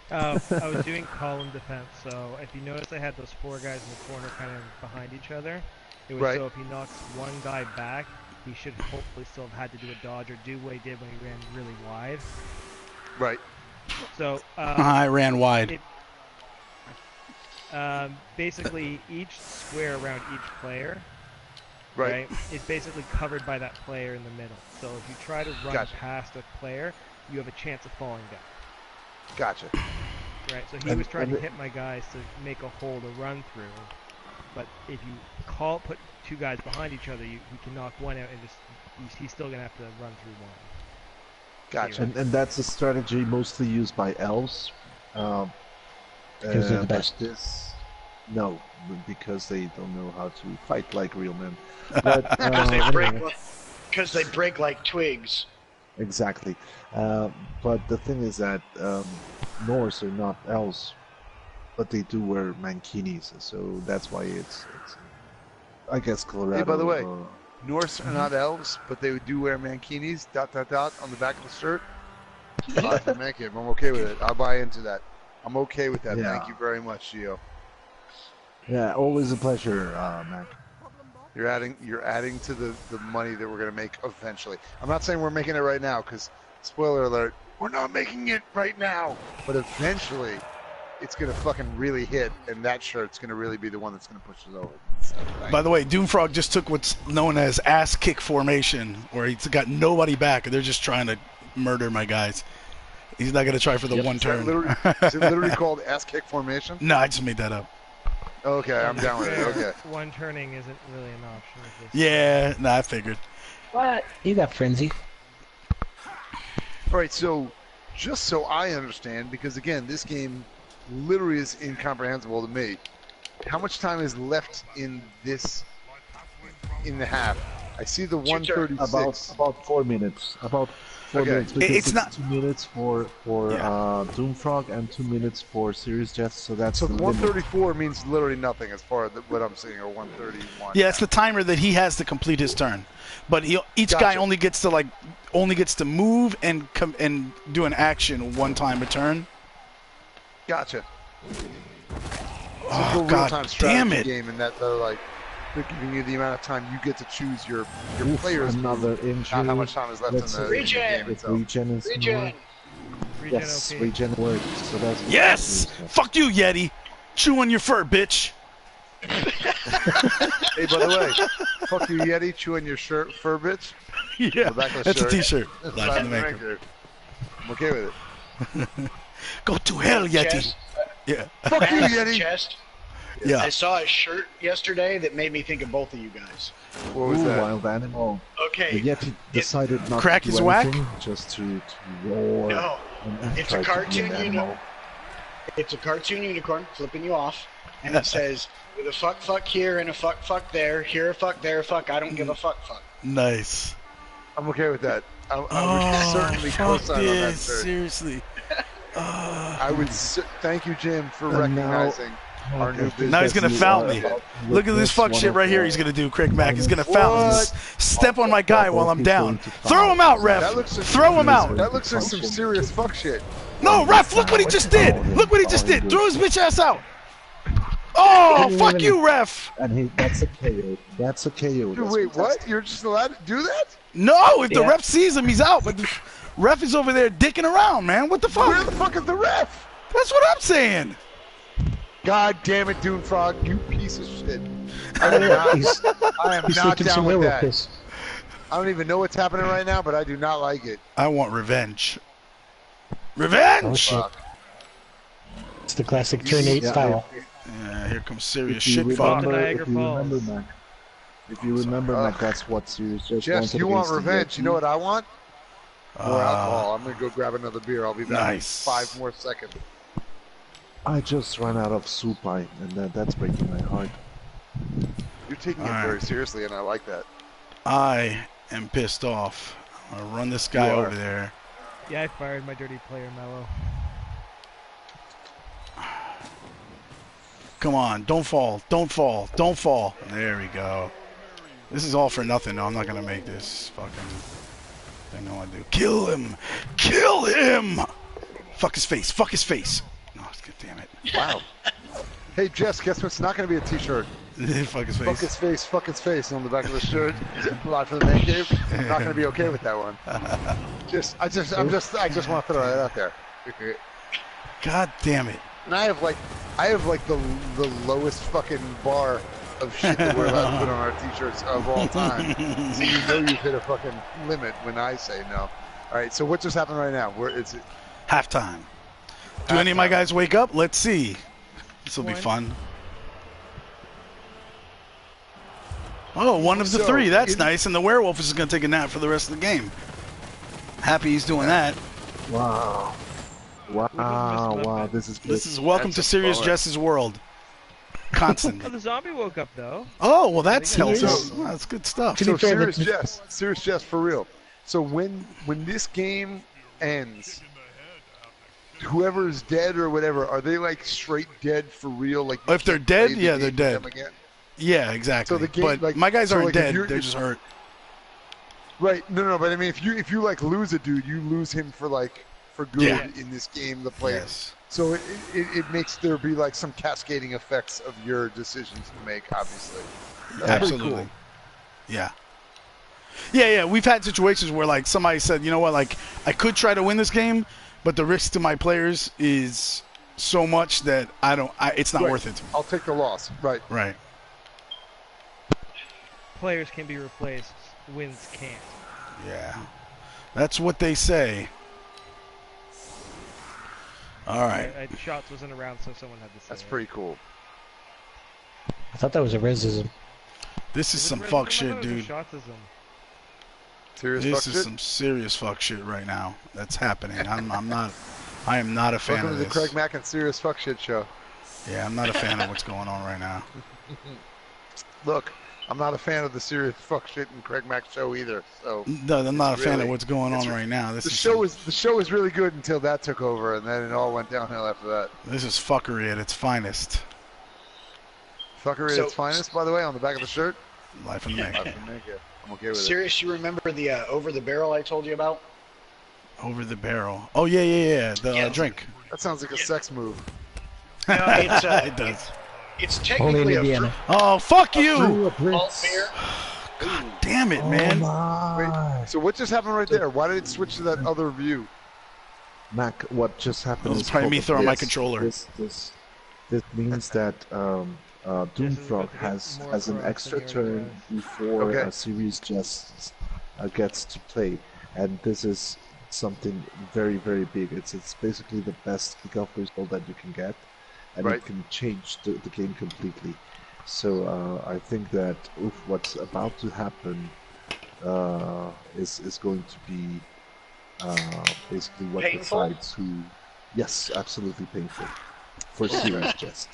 I was doing column defense, so if you notice I had those 4 guys in the corner kind of behind each other. It was Right. so if he knocks one guy back, he should hopefully still have had to do a dodge or do what he did when he ran really wide. Right. So I ran wide. it- Basically, each square around each player, Right. is basically covered by that player in the middle. So if you try to run Gotcha. past a player, you have a chance of falling down. Gotcha. Right. So he was trying to hit my guys to make a hole to run through, but if you put two guys behind each other, he can knock one out and he's still gonna have to run through one. Gotcha. And that's a strategy mostly used by elves. Because they're the best. No, because they don't know how to fight like real men. But, Because they break like twigs. Exactly. But the thing is that Norse are not elves, but they do wear mankinis, so that's why it's I guess Colorado. Hey, by the way, Norse are not elves, but they do wear mankinis, ... on the back of the shirt. I'm okay with it. I'll buy into that. I'm okay with that. Yeah. Thank you very much, Gio. Yeah, always a pleasure, Mac. You're adding to the money that we're gonna make eventually. I'm not saying we're making it right now, because spoiler alert, we're not making it right now. But eventually, it's gonna fucking really hit, and that shirt's gonna really be the one that's gonna push us over. So, By the way, Doomfrog just took what's known as ass kick formation, where he's got nobody back, and they're just trying to murder my guys. He's not gonna try for the one turn. Is it literally called ass kick formation? No, I just made that up. Okay, I'm down with it. Okay. One turning isn't really an option. With this. Yeah, I figured. What? You got frenzy. All right, so just so I understand, because again, this game literally is incomprehensible to me. How much time is left in the half? I see the 136. About 4 minutes. About 4 minutes. Because It's not 2 minutes for Doomfrog and 2 minutes for Serious Jest. So that's So the limit. 134 means literally nothing as far as what I'm seeing, or 131. Yeah, it's the timer that he has to complete his turn, but each guy Gotcha. only gets to move and do an action one time a turn. Gotcha. Oh, It's a God real-time damn strategy it! game, and that they're giving you the amount of time you get to choose your players. Another move, injury. not how much time is left in Let's the see. Regen! game itself. Regen is Regen! Regen Yes, OP. regen works. So that's Yes! Fuck you, Yeti! Chew on your fur, bitch! Hey, by the way, fuck you, Yeti, chewing your fur, bitch. Yeah, The back of the that's a shirt. T-shirt. That's Live not from the the maker. maker. I'm okay with it. Go to hell, Yeti! Chest. Yeah, Fuck you, Yeti. Chest. yeah. I saw a shirt yesterday that made me think of both of you guys. What was Ooh, that? wild animal. Okay. The Yeti decided not Crack to his do whack? anything, just to roar. No. and It's try a to be cartoon, an you know. animal. It's a cartoon unicorn flipping you off, and it says, with a fuck here and a fuck there, here a fuck, there a fuck, I don't give a fuck. Nice. I'm okay with that. I would Oh, certainly fuck co-sign on that this! shirt. Seriously. I would. Thank you, Jim, for And now- recognizing our new business. Now he's gonna You foul are me. about to Look at this fuck witness shit one right of here. the- He's gonna do CraigMakk. He's gonna foul me. What? Step on my guy while I'm down. Throw him out, ref. That looks like, Throw him out. That looks like some serious fuck shit. No, ref. Look what he just did. Look what he just did. Throw his bitch ass out. Oh, fuck you, ref. And that's a KO. That's a KO. Dude, That's wait, what? fantastic. You're just allowed to do that? No, if the Yeah. ref sees him, he's out. But the ref is over there dicking around, man. What the Where fuck? the fuck is the ref? That's what I'm saying. God damn it, Doomfrog, you piece of shit. I am not, He's I am he's not looking down some with werewolf that. piss. I don't even know what's happening right now, but I do not like it. I want revenge. Oh Revenge! shit! It's the classic turn 8 Yeah, style. Yeah, here comes serious If you shit, fuck. remember, Niagara if you Falls. remember, Mac. If you remember, Mac, that's what Serious Jest Jess, wanted you want against the revenge. Yeti. You know what I want? More alcohol. I'm going to go grab another beer. I'll be back Nice. in 5 more seconds. I just ran out of soup, and that's breaking my heart. You're taking it All right. very seriously, and I like that. I am pissed off. I'm gonna run this guy You are. over there. Yeah, I fired my dirty player, Mello. Come on, don't fall, don't fall, don't fall. There we go. This is all for nothing. No, I'm not gonna make this fucking thing I want to do. Kill him! Kill him! Fuck his face, fuck his face. No, God damn it. Wow. Hey, Jess, guess what's not going to be a t-shirt? Fuck his Fuck face. his face, fuck his face on the back of the shirt. Live from the man cave. I'm not going to be okay with that one. I just want to throw that out there. God damn it. And I have like the lowest fucking bar of shit that we're allowed to put on our t-shirts of all time. So you know you've hit a fucking limit when I say no. All right, so what just happened right now? It's halftime. Do any of my guys wake up? Let's see. This will be fun. Oh, one of the three. That's nice. And the werewolf is going to take a nap for the rest of the game. Happy he's doing that. Wow. Wow. This is good. This is welcome to Serious Jest's world. Constantly. Oh, the zombie woke up though. Oh, well, that's helpful. So- Well, that's good stuff. So Serious Jest for real. So when this game ends, whoever is dead or whatever, are they like straight dead for real? Like If they're dead, yeah, they're dead. Again? Yeah, exactly. So the game, but like, my guys so aren't like dead. They're just hurt. Right. No. But I mean, if you like lose a dude, you lose him for good Yeah. in this game. The player. Yes. So it makes there be like some cascading effects of your decisions to make. Obviously. That's Absolutely. pretty cool. Yeah. Yeah. We've had situations where like somebody said, you know what, like I could try to win this game, but the risk to my players is so much that it's not worth it. I'll take the loss. Right. Right. Players can be replaced, wins can't. Yeah. That's what they say. All right. Shots wasn't around, so someone had to say That's it. pretty cool. I thought that was a racism. This is some fuck shit, dude. Shotism. Serious This fuck is shit? some serious fuck shit right now. That's happening. I am not a fan Welcome of to the this. CraigMakk and Serious Fuck Shit show. Yeah, I'm not a fan of what's going on right now. Look, I'm not a fan of the Serious Fuck Shit and CraigMakk show either. So No, I'm not a fan of really- what's going on right now. the show was really good until that took over, and then it all went downhill after that. This is fuckery at its finest. Fuckery at its finest, by the way, on the back of the shirt. Life and make. I can make it. I'm okay with it. Serious, you remember the over the barrel I told you about? Over the barrel. Oh yeah. The Yeah. Drink. That sounds like a sex move. No, it's It does. it's Only in technically a Indiana. Oh fuck you! malt beer. God damn it, man. Wait, so what just happened right there? Why did it switch to that other view? Mac, what just happened That was is probably called me a throwing my blitz. controller. This means that Doomfrog has an extra turn before Okay. Serious Jest gets to play, and this is something very, very big. It's basically the best kickoff result that you can get, and Right. it can change the game completely. So I think that what's about to happen is going to be basically what Painful? decides who. Yes, absolutely painful for Serious Jest.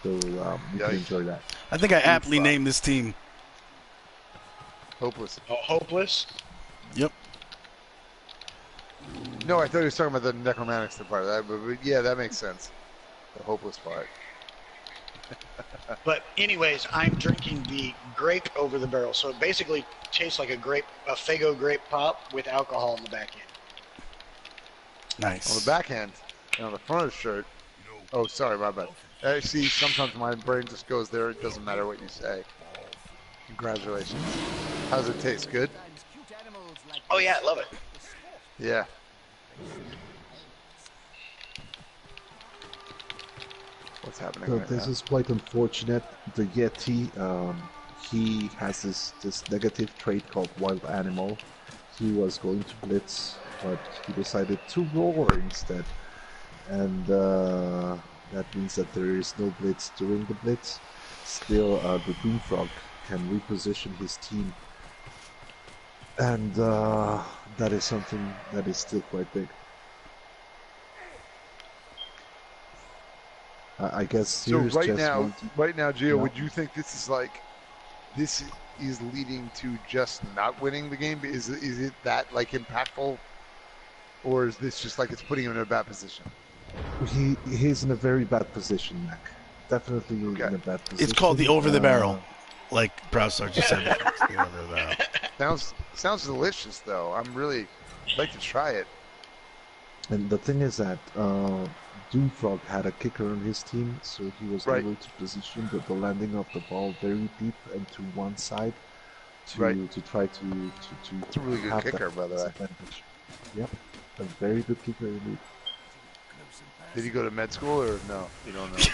So you can Yikes. enjoy that. I think I aptly named this team. Hopeless. Oh, hopeless. Yep. No, I thought he was talking about the Necromantics part of that, but yeah, that makes sense. The hopeless part. But anyways, I'm drinking the grape over the barrel, so it basically tastes like a Faygo grape pop with alcohol in the back end. Nice. On the backhand and on the front of the shirt. Oh, sorry, my bad. See, sometimes my brain just goes there. It doesn't matter what you say. Congratulations. How's it taste? Good? Oh yeah, I love it. Yeah. What's happening So right this now? is quite unfortunate. The Yeti, he has this negative trait called Wild Animal. He was going to blitz, but he decided to roar instead. And that means that there is no blitz during the blitz. Still, the Doomfrog can reposition his team. And that is something that is still quite big. I guess So Serious right Jest now, wanted- Gio, Yeah. would you think this is leading to just not winning the game? Is it that like impactful, or is this just like it's putting him in a bad position? He's in a very bad position, Mac. Definitely in a bad position. It's called the over the barrel, like Proudstarr just said. It's the over the barrel. Sounds delicious though. I'd like to try it. And the thing is that Doomfrog had a kicker on his team, so he was Right. able to position the landing of the ball very deep and to one side to Right. to try to It's a really good have kicker, that by the way. advantage. Yep, a very good kicker indeed. Did he go to med school or no? You don't know.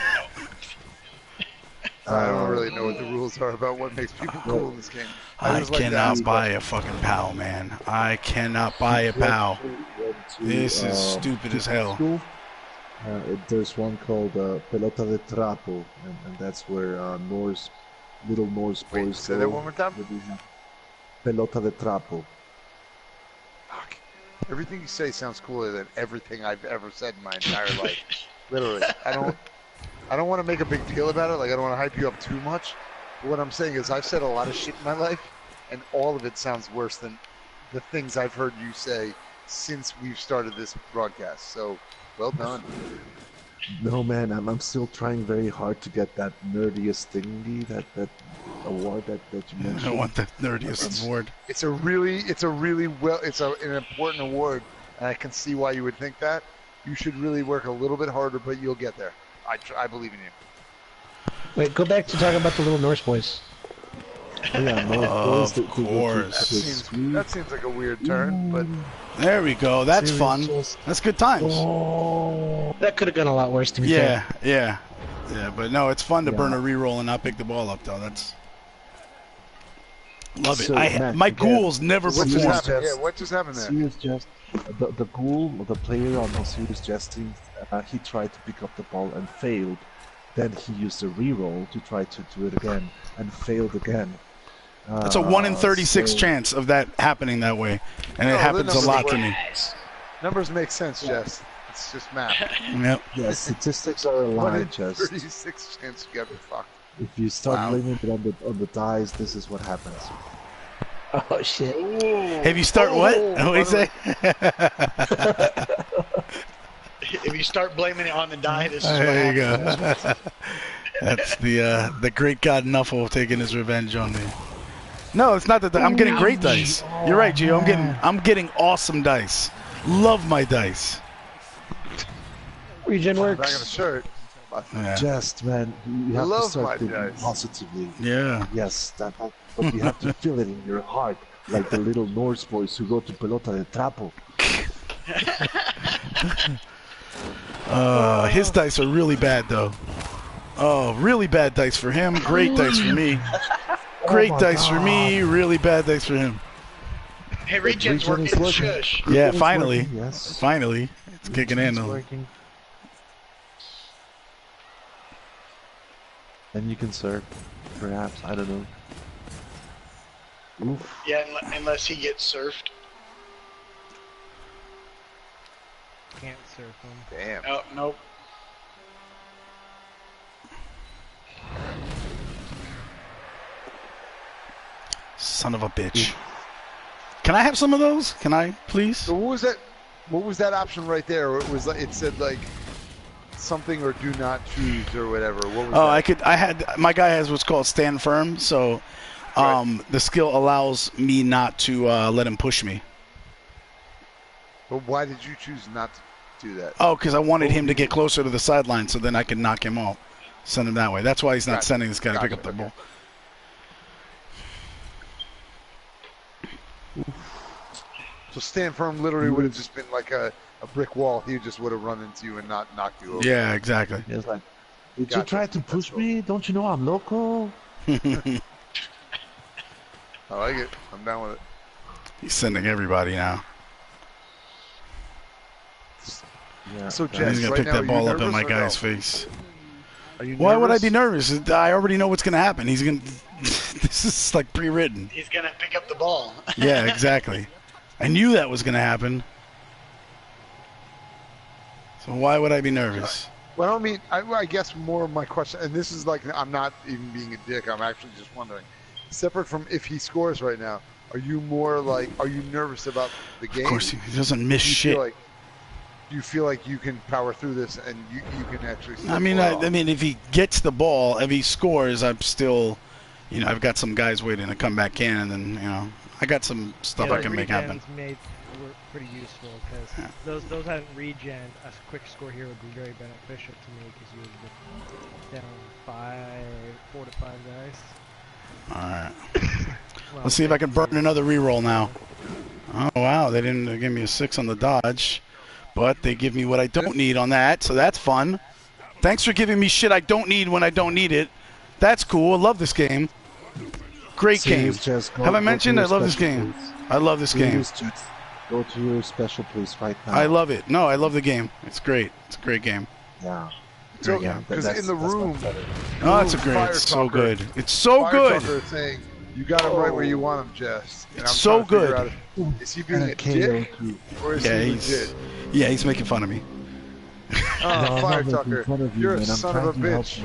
I don't really know what the rules are about what makes people cool in this game. I just like to cannot ask buy a fucking POW, man. I cannot buy a POW. This is stupid as hell. There's one called Pelota de Trapo, and that's where little Norse boys. Wait, say that one more time. Pelota de Trapo. Fuck. Everything you say sounds cooler than everything I've ever said in my entire life. Literally, I don't want to make a big deal about it. Like, I don't want to hype you up too much. But what I'm saying is, I've said a lot of shit in my life, and all of it sounds worse than the things I've heard you say since we've started this broadcast. So, well done. No, man, I'm still trying very hard to get that nerdiest thingy, that award that you mentioned. I want that nerdiest award. It's an important award, and I can see why you would think that. You should really work a little bit harder, but you'll get there. I believe in you. Wait, go back to talking about the little Norse boys. Yeah, of course. That seems like a weird turn, but there we go. That's fun. That's good times. Oh, that could have gone a lot worse, to be fair. Yeah. But no, it's fun to burn a reroll and not pick the ball up, though. That's love it. So, Matt, my ghouls never what just perform. happened? Yeah, what just happened there? Serious Jest, the ghoul, the player on Serious Jest team, he tried to pick up the ball and failed. Then he used a reroll to try to do it again and failed again. It's a 1 in 36 chance of that happening that way, and it happens a lot to me. Numbers make sense, Jess. It's just math. Yep. Yeah, statistics are a lie, Jess. 36 chance you got me fucked. If you start blaming it on the dice, this is what happens. Oh shit! If you start what? What do you say? If you start blaming it on the die, this is what There you happens. go. That's the great god Nuffle taking his revenge on me. No, it's not that. I'm getting great dice. You're right, Gio. I'm getting awesome dice. Love my dice. Regen Back on the works. shirt. Yeah. Just, man, you have to Love start my thinking dice. positively. Yeah. Yes, but you have to feel it in your heart, like the little Norse boys who go to Pelota de Trapo. His dice are really bad, though. Oh, really bad dice for him. Great dice for me. Great dice for me. Really bad dice for him. Hey, regen's working. Shush. Yeah, finally. Working, yes. Finally. It's kicking in. Working. Then you can serve, perhaps. I don't know. Oof. Yeah, unless he gets surfed. Can't surf him. Damn. Oh, nope. Son of a bitch. Can I have some of those? Can I, please? So what was that? What was that option right there? It was like it said like something or do not choose or whatever. What was that? My guy has what's called stand firm, so the skill allows me not to let him push me. But why did you choose not to do that? Oh, because I wanted him to get closer to the sideline so then I could knock him off. Send him that way. That's why he's not sending this guy to pick up the ball. So stand firm literally would have just been like a brick wall. He just would have run into you and not knocked you over. Yeah, exactly. It's like, did you try to push me? Don't you know I'm local? I like it. I'm down with it. He's sending everybody now. Yeah. So Jess, He's going to right pick now, that ball are you up in my nervous or guy's no? face. Are you Why would I nervous? be nervous? I already know what's going to happen. He's going to... This is like pre-written. He's gonna pick up the ball. Yeah, exactly. I knew that was going to happen. So why would I be nervous? Well, I mean, I guess more of my question, and this is like, I'm not even being a dick. I'm actually just wondering. Separate from if he scores right now, are you more like, are you nervous about the game? Of course, he doesn't miss shit. Do you feel like you can power through this and you can actually? I mean, if he gets the ball, if he scores, I'm still, I've got some guys waiting to come back in, and then, I got some stuff I can make happen. Were pretty useful because those hadn't regen. A quick score here would be very beneficial to me because you would get down 4 to 5 guys. All right. Let's see if I can burn another reroll now. Oh wow, they didn't give me a 6 on the dodge. But they give me what I don't need on that, so that's fun. Thanks for giving me shit I don't need when I don't need it. That's cool. I love this game. Great game. Have I mentioned I love this game? I love this game. Go to your special place right now. I love it. No, I love the game. It's great. It's a great game. Yeah. So, because in the room, oh, it's a great. It's so good. It's so good. Saying, you got him right where you want him, Jess. And it's so good. Is he being a dick, or is he legit? Yeah, he's making fun of me. Oh, Fire Tucker, you're a son of a bitch.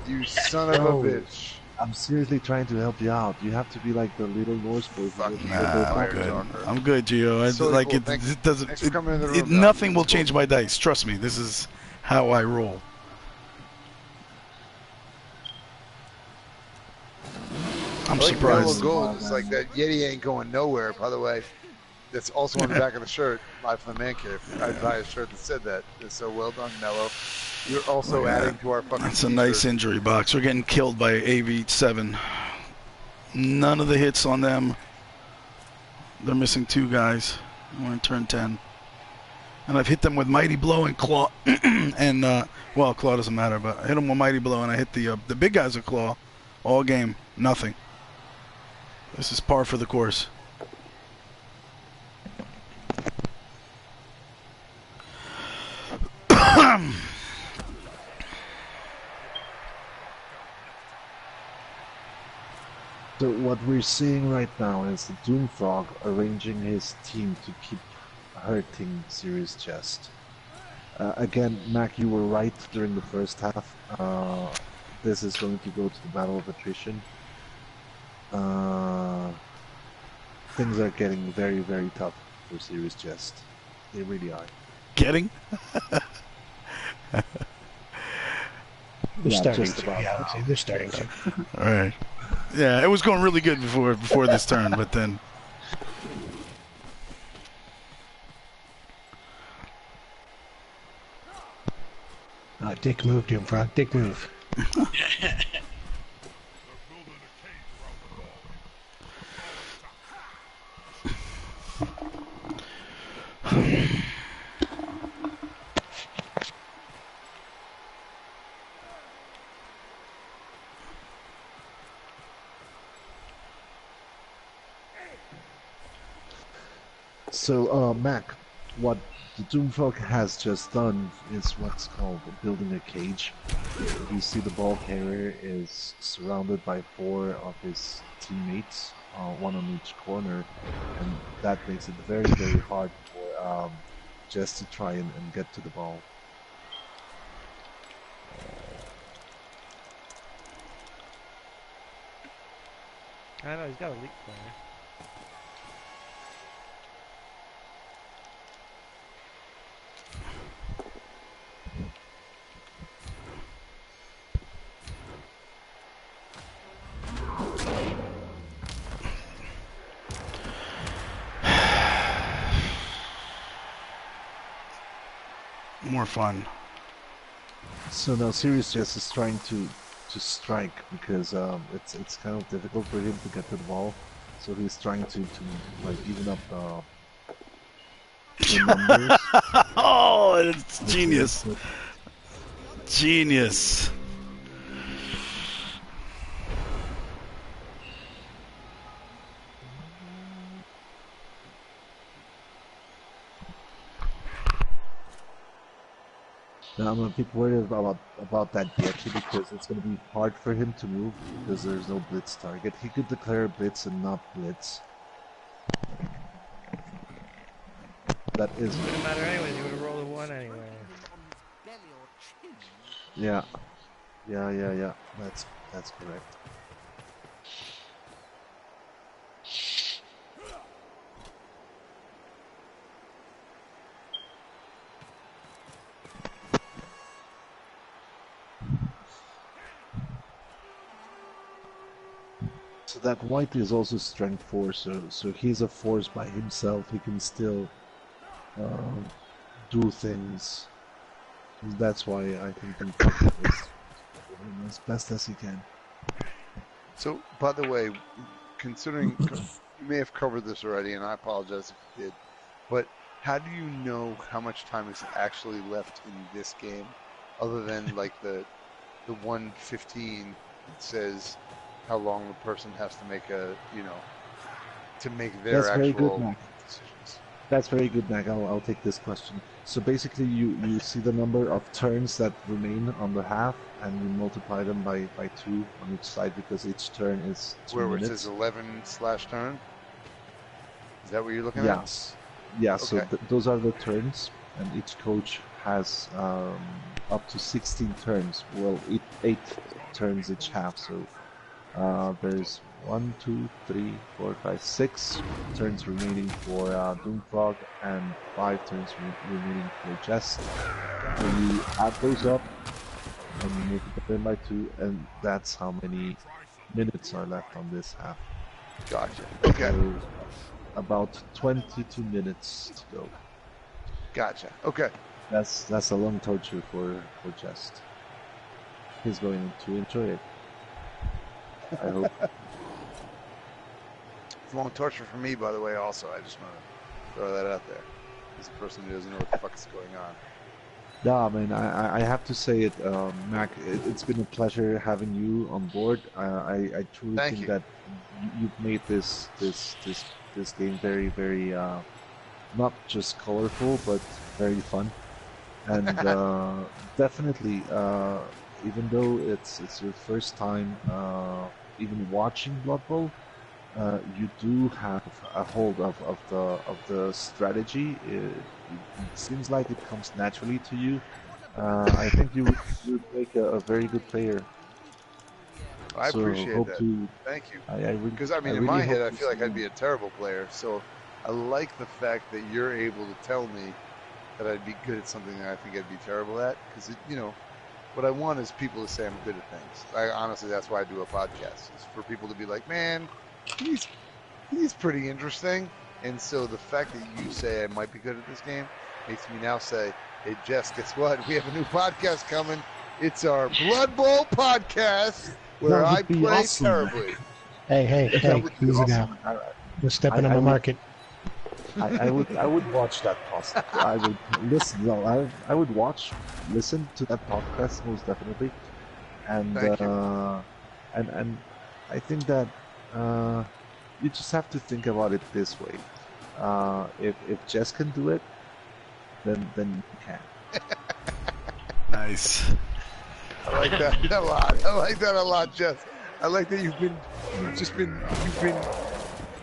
You son of a bitch. I'm seriously trying to help you out. You have to be like the little Norse boy. I'm good, Gio. So like cool. it doesn't. Nothing will change my dice. Trust me. This is how I roll. I'm surprised. Gold. It's like that Yeti ain't going nowhere. By the way, that's also on the back of the shirt. Live from the man cave. I'd buy a shirt that said that. So well done, Mello. You're also adding to our fucking. That's a nice injury box. We're getting killed by AV7. None of the hits on them. They're missing 2 guys. We're in turn 10. And I've hit them with Mighty Blow and Claw. And, well, Claw doesn't matter, but I hit them with Mighty Blow, and I hit the big guys with Claw all game. Nothing. This is par for the course. So what we're seeing right now is the Doomfrog arranging his team to keep hurting Serious Jest. Again, Mac, you were right during the first half. This is going to go to the battle of attrition. Things are getting very, very tough for Serious Jest. They really are. Getting? They're starting to. Yeah, I would say they're starting to. All right. Yeah, it was going really good before this turn, but then. Dick move, Doomfrog. Dick move. So, Mac, what the Doomfrog has just done is what's called building a cage. You see the ball carrier is surrounded by 4 of his teammates, 1 on each corner, and that makes it very, very hard for Jess to try and get to the ball. I know, he's got a leak player. More fun. So now Serious Jest is trying to strike because it's kind of difficult for him to get to the ball. So he's trying to like even up the numbers. Oh, it's genius. Genius. Now I'm a bit worried about that Yeti because it's going to be hard for him to move because there's no blitz target. He could declare blitz and not blitz. That is. It doesn't matter anyways. You would have rolled a 1 anyway. Yeah. That's correct. So that white is also strength 4, so he's a force by himself. He can still do things. That's why I think he is as best as he can. So, by the way, considering you may have covered this already, and I apologize if you did, but how do you know how much time is actually left in this game, other than like the 1:15 that says how long the person has to make to make their That's very good, actual Mac. decisions? That's very good, Mac. I'll take this question. So basically, you see the number of turns that remain on the half, and you multiply them by 2 on each side, because each turn is 2 Where it minutes. says 11/turn? Is that what you're looking Yes. Yeah, Okay. so those are the turns, and each coach has up to 16 turns. Well, 8 turns each half, so there's 1, 2, 3, 4, 5, 6 turns remaining for Doomfrog, and 5 turns remaining for Jest. So you add those up, and you multiply them by 2, and that's how many minutes are left on this half. at? Gotcha. Okay. So about 22 minutes to go. Gotcha. Okay. That's a long torture for Jest. He's going to enjoy it, I hope. It's a long torture for me, by the way, also. I just want to throw that out there. As a person who doesn't know what the fuck is going on. Yeah, man, I have to say it, Mac. It's been a pleasure having you on board. I truly Thank think you. that you've made this game very, very not just colorful, but very fun. And definitely, even though it's your first time even watching Blood Bowl, you do have a hold of the strategy. It seems like it comes naturally to you. I think you would make a very good player. I So appreciate hope that. to. Thank you. Because Because, in my head, I feel like I'd be a terrible player. So I like the fact that you're able to tell me that I'd be good at something that I think I'd be terrible at. Because, what I want is people to say I'm good at things. Honestly, that's why I do a podcast. Is for people to be like, man, he's pretty interesting. And so the fact that you say I might be good at this game makes me now say, hey, Jess, guess what? We have a new podcast coming. It's our Blood Bowl podcast where That I would be play awesome. terribly. Hey, That would be easy awesome. now. We're stepping I on the would- market. I would watch that podcast. I would listen. No, I would listen to that podcast most definitely, and Thank you. and I think that you just have to think about it this way. If Jess can do it, then you can. Nice. I like that a lot. I like that a lot, Jess. I like that you've been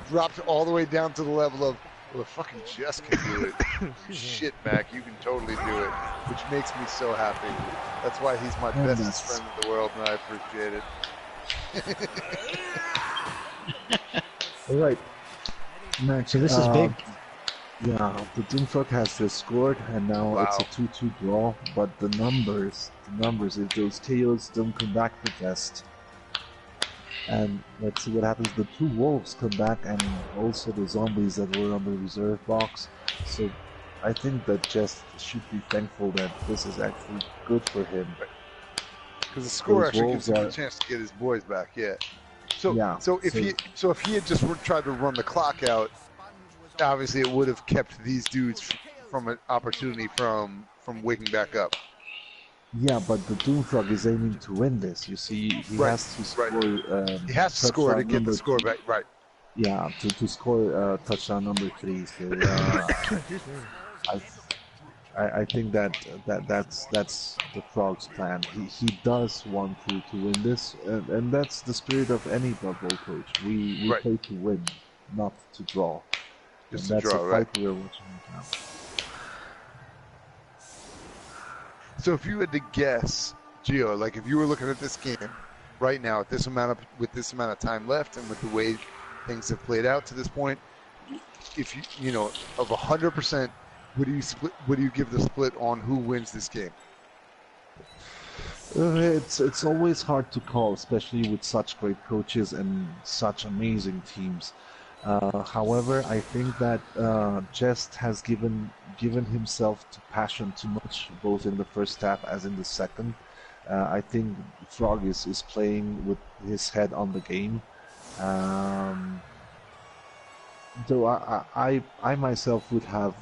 dropped all the way down to the level of, well, the fucking Jess can do it. Shit, Mac, you can totally do it, which makes me so happy. That's why he's my Yeah, bestest friend in the world, and I appreciate it. All right, Max. So this is big. Yeah, the Doomfrog has just scored, and now it's a 2-2 draw. But the numbers, if those KOs don't come back the best. And let's see what happens. The 2 wolves come back, and also the zombies that were on the reserve box. So I think that Jest should be thankful that this is actually good for him. Because the score Those actually gives him a wolves chance to get his boys back, yeah. So, Yeah, so if he had just tried to run the clock out, obviously it would have kept these dudes from an opportunity from waking back up. Yeah, but the Doomfrog is aiming to win this. You see, he Right, has to score. He has to score to get the score back, right? Yeah, to score touchdown number 3. So I think that's the Frog's plan. He does want to win this, and that's the spirit of any Blood Bowl coach. We Right. play to win, not to draw. Just And to that's draw, a right? fight we're watching right now. So if you had to guess, Gio, like if you were looking at this game right now with this amount of time left and with the way things have played out to this point, if you of 100%, would you give the split on who wins this game? It's always hard to call, especially with such great coaches and such amazing teams. However, I think that Jest has given himself to passion too much, both in the first half as in the second. I think Frog is playing with his head on the game. Though I myself would have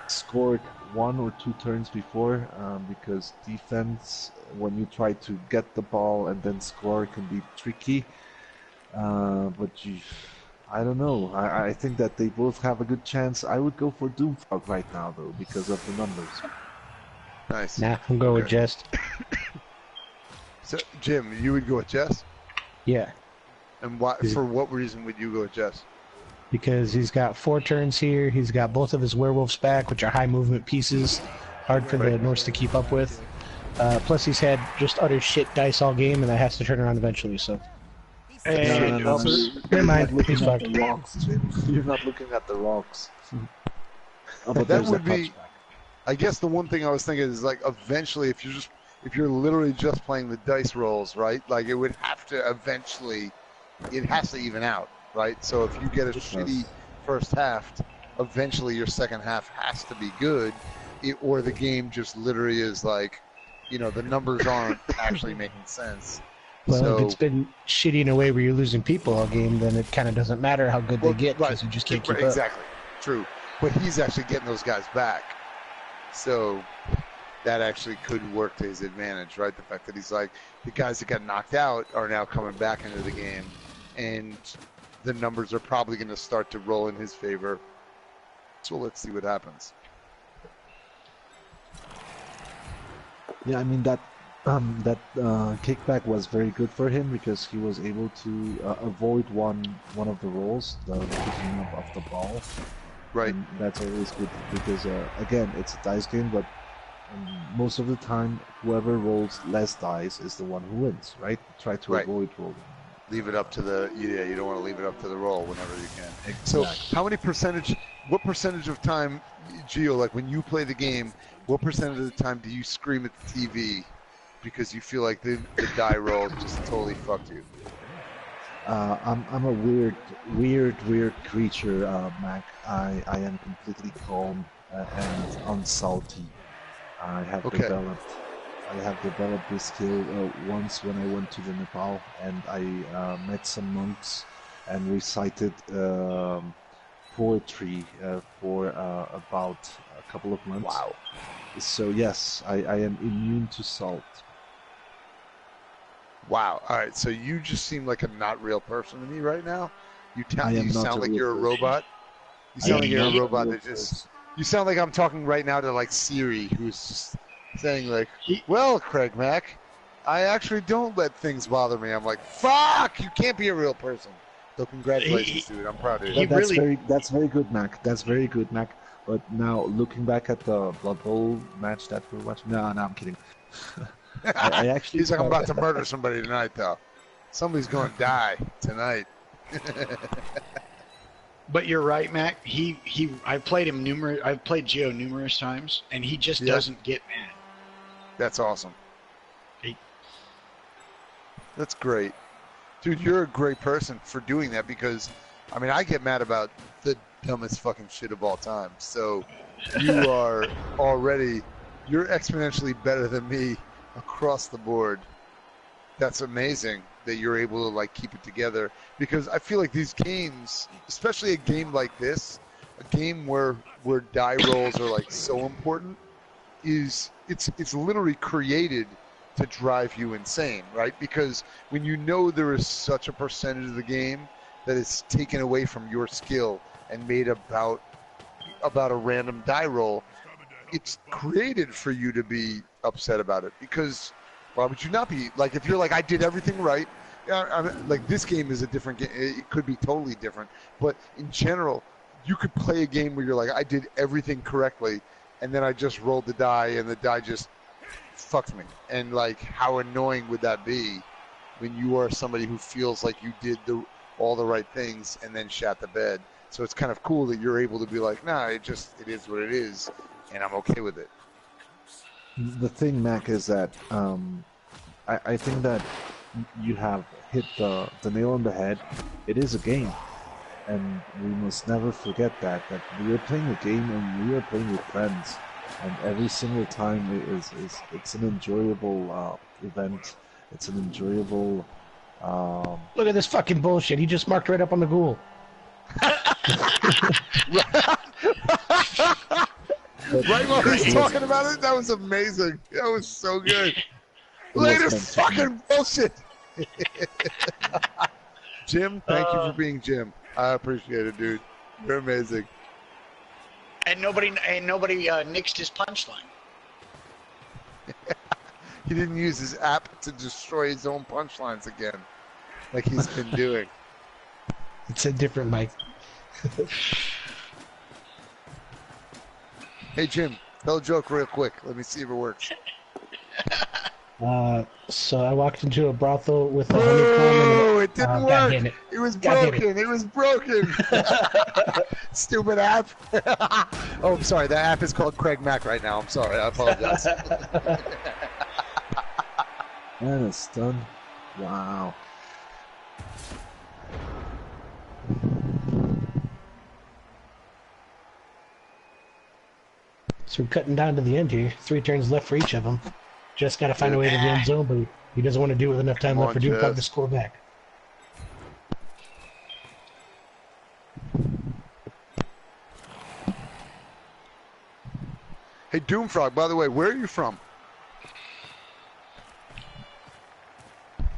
scored 1 or 2 turns before, because defense, when you try to get the ball and then score, can be tricky. But I don't know. I think that they both have a good chance. I would go for Doomfrog right now, though, because of the numbers. Nice. Nah, I'm going with Jest. So, Jim, you would go with Jess? Yeah. And why? For what reason would you go with Jess? Because he's got 4 turns here. He's got both of his werewolves back, which are high movement pieces, hard for the Norse to keep up with. Plus, he's had just utter shit dice all game, and that has to turn around eventually. So. No. Never mind. He's fucked. You're not looking at the rocks. But that would be. I guess the one thing I was thinking is like eventually, if you're literally just playing the dice rolls, right? Like it would have to eventually, it has to even out, right? So if you get a shitty first half, eventually your second half has to be good, or the game just literally is like, the numbers aren't actually making sense. Well, if it's been shitty in a way where you're losing people all game, then it kind of doesn't matter how good they get because you just can't keep up. Exactly, true. But he's actually getting those guys back. So that actually could work to his advantage, right? The fact that he's like, the guys that got knocked out are now coming back into the game, and the numbers are probably going to start to roll in his favor. So let's see what happens. Yeah, I mean, that kickback was very good for him because he was able to avoid one of the rolls, the picking up of the ball. Right. And that's always good because, again, it's a dice game, but most of the time, whoever rolls less dice is the one who wins, right? Try to avoid rolling. Leave it up to you don't want to leave it up to the roll whenever you can. Exactly. So what percentage of time, Gio, like when you play the game, what percentage of the time do you scream at the TV because you feel like the die roll just totally fucked you? I'm a weird creature, Mac. I am completely calm and unsalty. I have developed this skill once when I went to the Nepal and I met some monks and recited poetry for about a couple of months. Wow. So yes, I am immune to salt. Wow. All right. So you just seem like a not real person to me right now. You sound like you're a robot. You sound like you're a robot that just. You sound like I'm talking right now to like Siri, who's just saying like, "Well, CraigMakk, I actually don't let things bother me." I'm like, "Fuck! You can't be a real person." So congratulations, dude. I'm proud of you. That's very good, Mac. That's very good, Mac. But now looking back at the Blood Bowl match that we're watching, no, I'm kidding. I actually He's like, I'm about to murder somebody tonight, though. Somebody's going to die tonight. But you're right, Mac. I've played Gio numerous times, and he just doesn't get mad. That's awesome. That's great. Dude, you're a great person for doing that because, I mean, I get mad about the dumbest fucking shit of all time. So you're exponentially better than me across the board. That's amazing that you're able to like keep it together because I feel like these games, especially a game like this, a game where die rolls are like so important, it's literally created to drive you insane, right? Because when you know there is such a percentage of the game that is taken away from your skill and made about a random die roll, it's created for you to be upset about it because why would you not be? Like if you're like, I did everything right, like this game is a different game. It could be totally different, but in general, you could play a game where you're like, I did everything correctly, and then I just rolled the die and the die just fucked me. And like, how annoying would that be when you are somebody who feels like you did all the right things and then shat the bed? So it's kind of cool that you're able to be like, nah, it is what it is, and I'm okay with it. The thing, Mac, is that I think that you have hit the nail on the head. It is a game, and we must never forget that we are playing a game and we are playing with friends, and every single time it's an enjoyable event. It's an enjoyable. Look at this fucking bullshit. He just marked right up on the ghoul. Right while he's talking about it, that was amazing. That was so good. Latest fucking bullshit. Jim, thank you for being Jim. I appreciate it, dude. You're amazing. And nobody nixed his punchline. He didn't use his app to destroy his own punchlines again, like he's been doing. It's a different mic. Hey, Jim, tell a joke real quick. Let me see if it works. So I walked into a brothel with a honeycomb. Oh, it didn't work. It was God broken. It was broken. Stupid app. Oh, I'm sorry. That app is called CraigMakk right now. I'm sorry. I apologize. And it's done. Wow. So we're cutting down to the end here. 3 turns left for each of them. Just got to find a way to the end zone, but he doesn't want to do it with enough time left for Doomfrog to score back. Hey, Doomfrog, by the way, where are you from?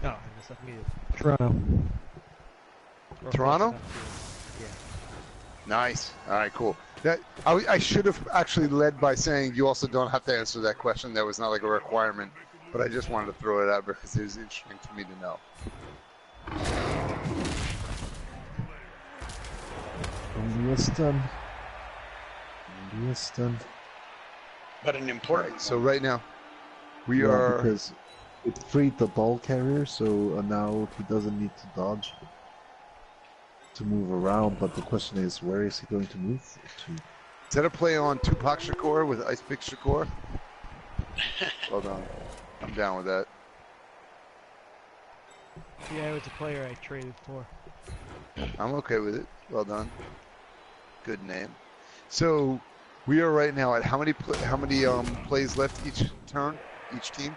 No, I just left me Toronto. Toronto? Yeah. Nice. All right, cool. I should have actually led by saying you also don't have to answer that question. That was not like a requirement, but I just wanted to throw it out because it was interesting to me to know. Western. Western. But an important. Right, so right now, we are. Because it freed the ball carrier, so now he doesn't need to dodge to move around. But the question is, where is he going to move to? Is that a play on Tupac Shakur with Ice Pick Shakur? Well done. I'm down with that. Yeah, it was a player I traded for. I'm okay with it. Well done. Good name. So we are right now at how many plays left each turn, each team?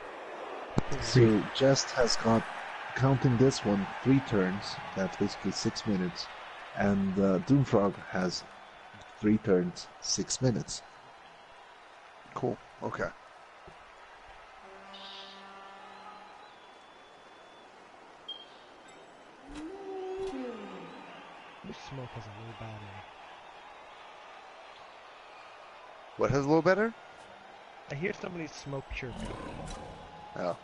So Jest has got, counting this one, 3 turns. That's basically 6 minutes, and Doomfrog has 3 turns, 6 minutes. Cool. Okay. Smoke has a low battery. What has a little better? I hear somebody's smoke chirping. Oh.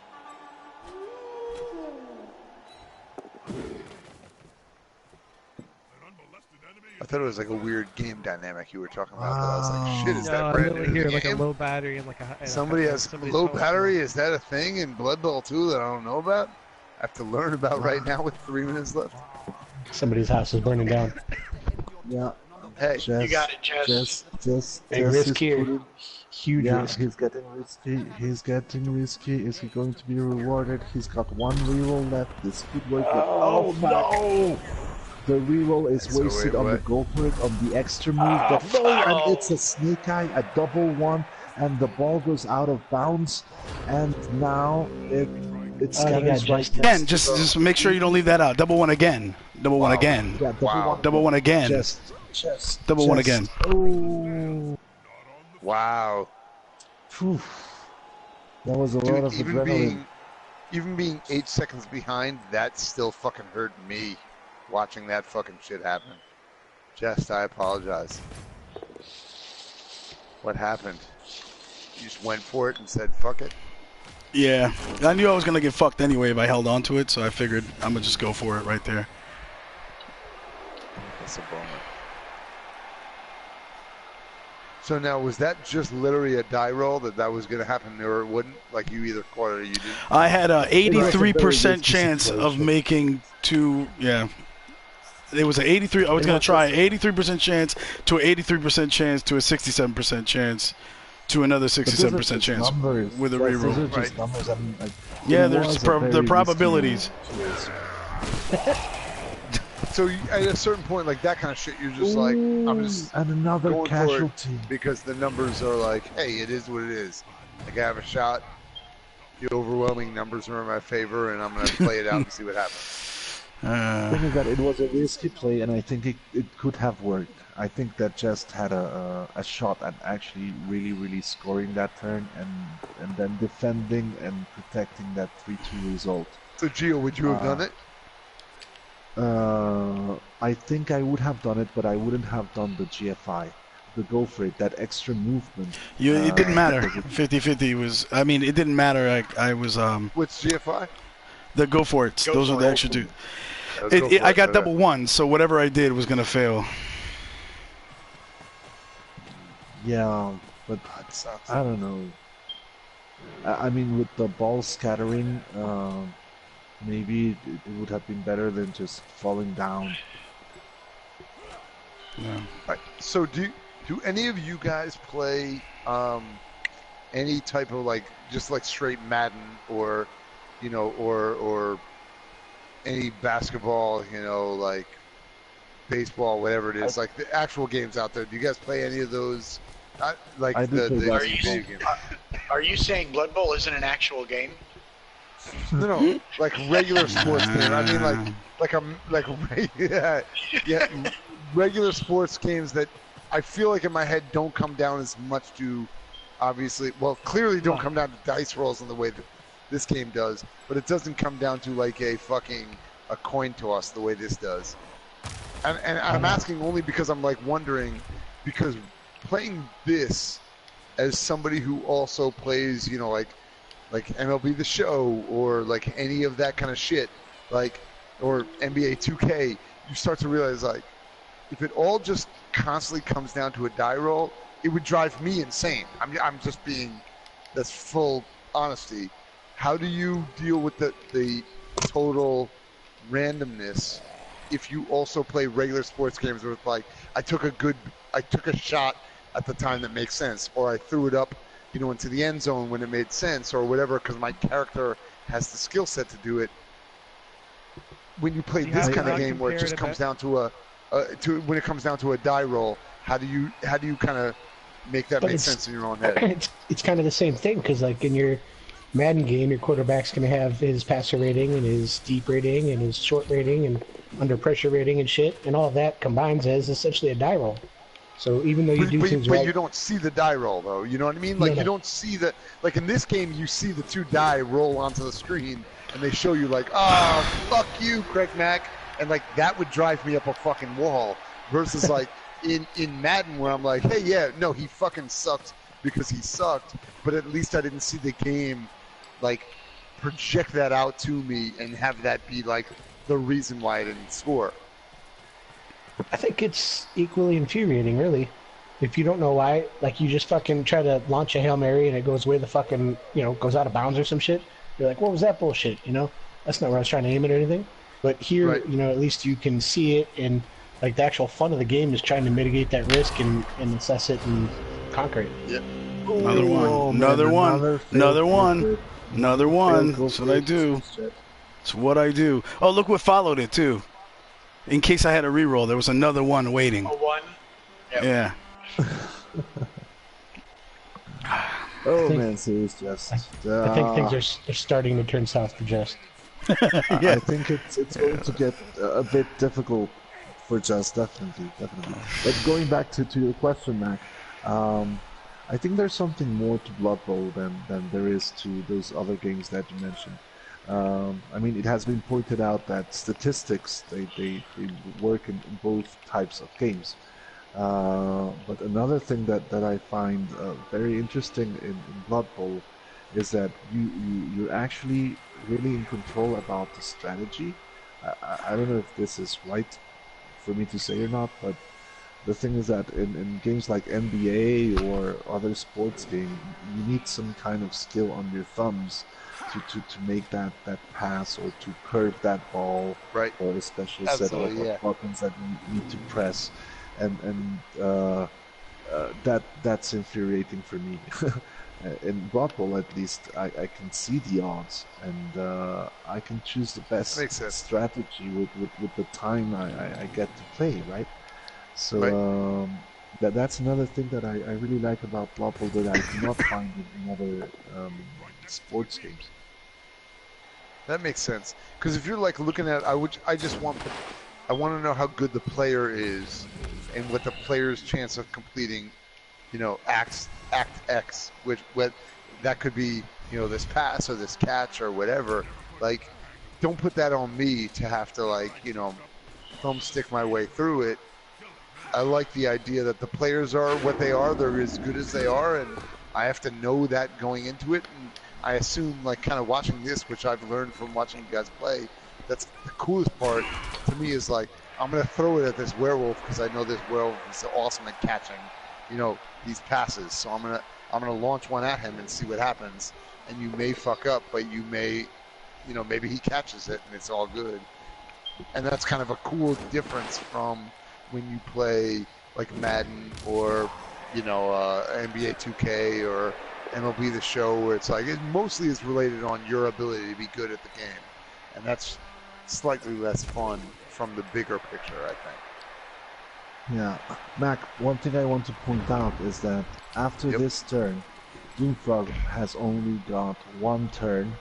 I thought it was like a weird game dynamic you were talking about, but I was like, shit, is No, that I brand really new hear game? like a low battery and like a. Somebody has somebody's low phone battery? smoke. Is that a thing in Blood Bowl 2 that I don't know about? I have to learn about right now with 3 minutes left. Somebody's house is burning down. Yeah. Hey, You got it, Jess. Big risk here. Huge Yeah, risk. he's getting risky. He's getting risky. Is he going to be rewarded? He's got 1 reroll left. This could work. Oh, no! The reroll is wasted on the goal turret, on the extra move. And it's a snake eye, a double one, and the ball goes out of bounds. And now it's scatters right Again, just make sure you don't leave that out. Double one again. Double one again. Yeah, Double one again. Double one again. Oh. wow. Phew. That was a Dude, lot of adrenaline. even being 8 seconds behind, that still fucking hurt me watching that fucking shit happen. Just, I apologize. What happened? You just went for it and said, fuck it? Yeah, I knew I was gonna get fucked anyway if I held on to it, so I figured I'm gonna just go for it right there. That's a bummer. So now, was that just literally a die roll that was going to happen, or it wouldn't? Like you either caught it or you didn't? I had a 83% chance of making 2. Yeah, it was an 83. I was going to try an 83% chance to an 83% chance to a 67% chance to another 67% chance numbers. with a Those reroll. are just numbers. I mean, like, Yeah, it there's was a very the risky probabilities. choice. So at a certain point, like that kind of shit, you're just like, I'm just And another going for casualty. it because the numbers are like, hey, it is what it is. Like I have a shot. The overwhelming numbers are in my favor, and I'm going to play it out and see what happens. The thing is that it was a risky play, and I think it could have worked. I think that Jest had a shot at actually really scoring that turn and then defending and protecting that 3-2 result. So Gio, would you have done it? I think I would have done it, but I wouldn't have done the GFI. The go for it, that extra movement. It didn't matter. 50-50 was. I mean, it didn't matter. I was. What's GFI? The go for it. Those are the extra two. I got double ones, so whatever I did was gonna fail. Yeah, but I don't know. I mean, with the ball scattering, maybe it would have been better than just falling down. Yeah. Right. So do any of you guys play any type of like just like straight Madden or or any basketball, like baseball, whatever it is, like the actual games out there? Do you guys play any of those? Like Are you saying Blood Bowl isn't an actual game? No, like regular sports game. I mean, regular sports games that I feel like in my head don't come down as much to, obviously, well, clearly don't come down to dice rolls in the way that this game does, but it doesn't come down to like a coin toss the way this does. And I'm asking only because I'm like wondering, because playing this as somebody who also plays, like MLB The Show or like any of that kind of shit, like, or NBA 2K, you start to realize like, if it all just constantly comes down to a die roll, it would drive me insane. I'm just being, that's full honesty. How do you deal with the total randomness if you also play regular sports games where it's like, I took a shot at the time that makes sense, or I threw it up, into the end zone when it made sense, or whatever, because my character has the skill set to do it. When you play this kind of game where it just comes down to when it comes down to a die roll, how do you kind of make that make sense in your own head? It's kind of the same thing, because like in your Madden game, your quarterback's going to have his passer rating and his deep rating and his short rating and under pressure rating and shit, and all of that combines as essentially a die roll. So even though you do things right, you don't see the die roll though. You know what I mean? Like you don't see the, like in this game, you see the two die roll onto the screen, and they show you like, oh fuck you, CraigMakk, and like that would drive me up a fucking wall. Versus like in Madden where I'm like, hey, yeah, no, he fucking sucked because he sucked, but at least I didn't see the game like project that out to me and have that be like the reason why I didn't score. I think it's equally infuriating, really. If you don't know why, like you just fucking try to launch a Hail Mary and it goes way the fucking, goes out of bounds or some shit. You're like, what was that bullshit? That's not where I was trying to aim it or anything. But here, right. At least you can see it, and like the actual fun of the game is trying to mitigate that risk and assess it and conquer it. Yep. Another one. That's what I do. It's what I do. Oh, look what followed it too. In case I had a reroll, there was another one waiting. A one? Yep. Yeah. Man, Serious Jest. I think things are starting to turn south for Jest. I think it's going to get a bit difficult for Jest, definitely. But going back to your question, Mac, I think there's something more to Blood Bowl than there is to those other games that you mentioned. I mean, it has been pointed out that statistics, they work in both types of games. But another thing that I find very interesting in Blood Bowl is that you're actually really in control about the strategy. I don't know if this is right for me to say or not, but the thing is that in games like NBA or other sports game, you need some kind of skill on your thumbs to make that pass or to curve that ball, right, or a special set of buttons that you need to press, and that's infuriating for me. In Blood Bowl, at least, I can see the odds, and I can choose the best strategy with the time I get to play, right? So right. That's another thing that I really like about Blood Bowl that I do not find in other sports games. That makes sense. Because if you're like looking at, I want to know how good the player is, and what the player's chance of completing, act X, which that could be, this pass or this catch or whatever. Like, don't put that on me to have to thumbstick my way through it. I like the idea that the players are what they are; they're as good as they are, and I have to know that going into it. And I assume, like, kind of watching this, which I've learned from watching you guys play, that's the coolest part to me is, like, I'm going to throw it at this werewolf because I know this werewolf is awesome at catching, these passes. So I'm gonna launch one at him and see what happens. And you may fuck up, but you may, maybe he catches it and it's all good. And that's kind of a cool difference from when you play like Madden or, NBA 2K or MLB The Show, where it's like it mostly is related on your ability to be good at the game, and that's slightly less fun from the bigger picture, I think. Yeah, Mac, one thing I want to point out is that after this turn, Doomfrog has only got one turn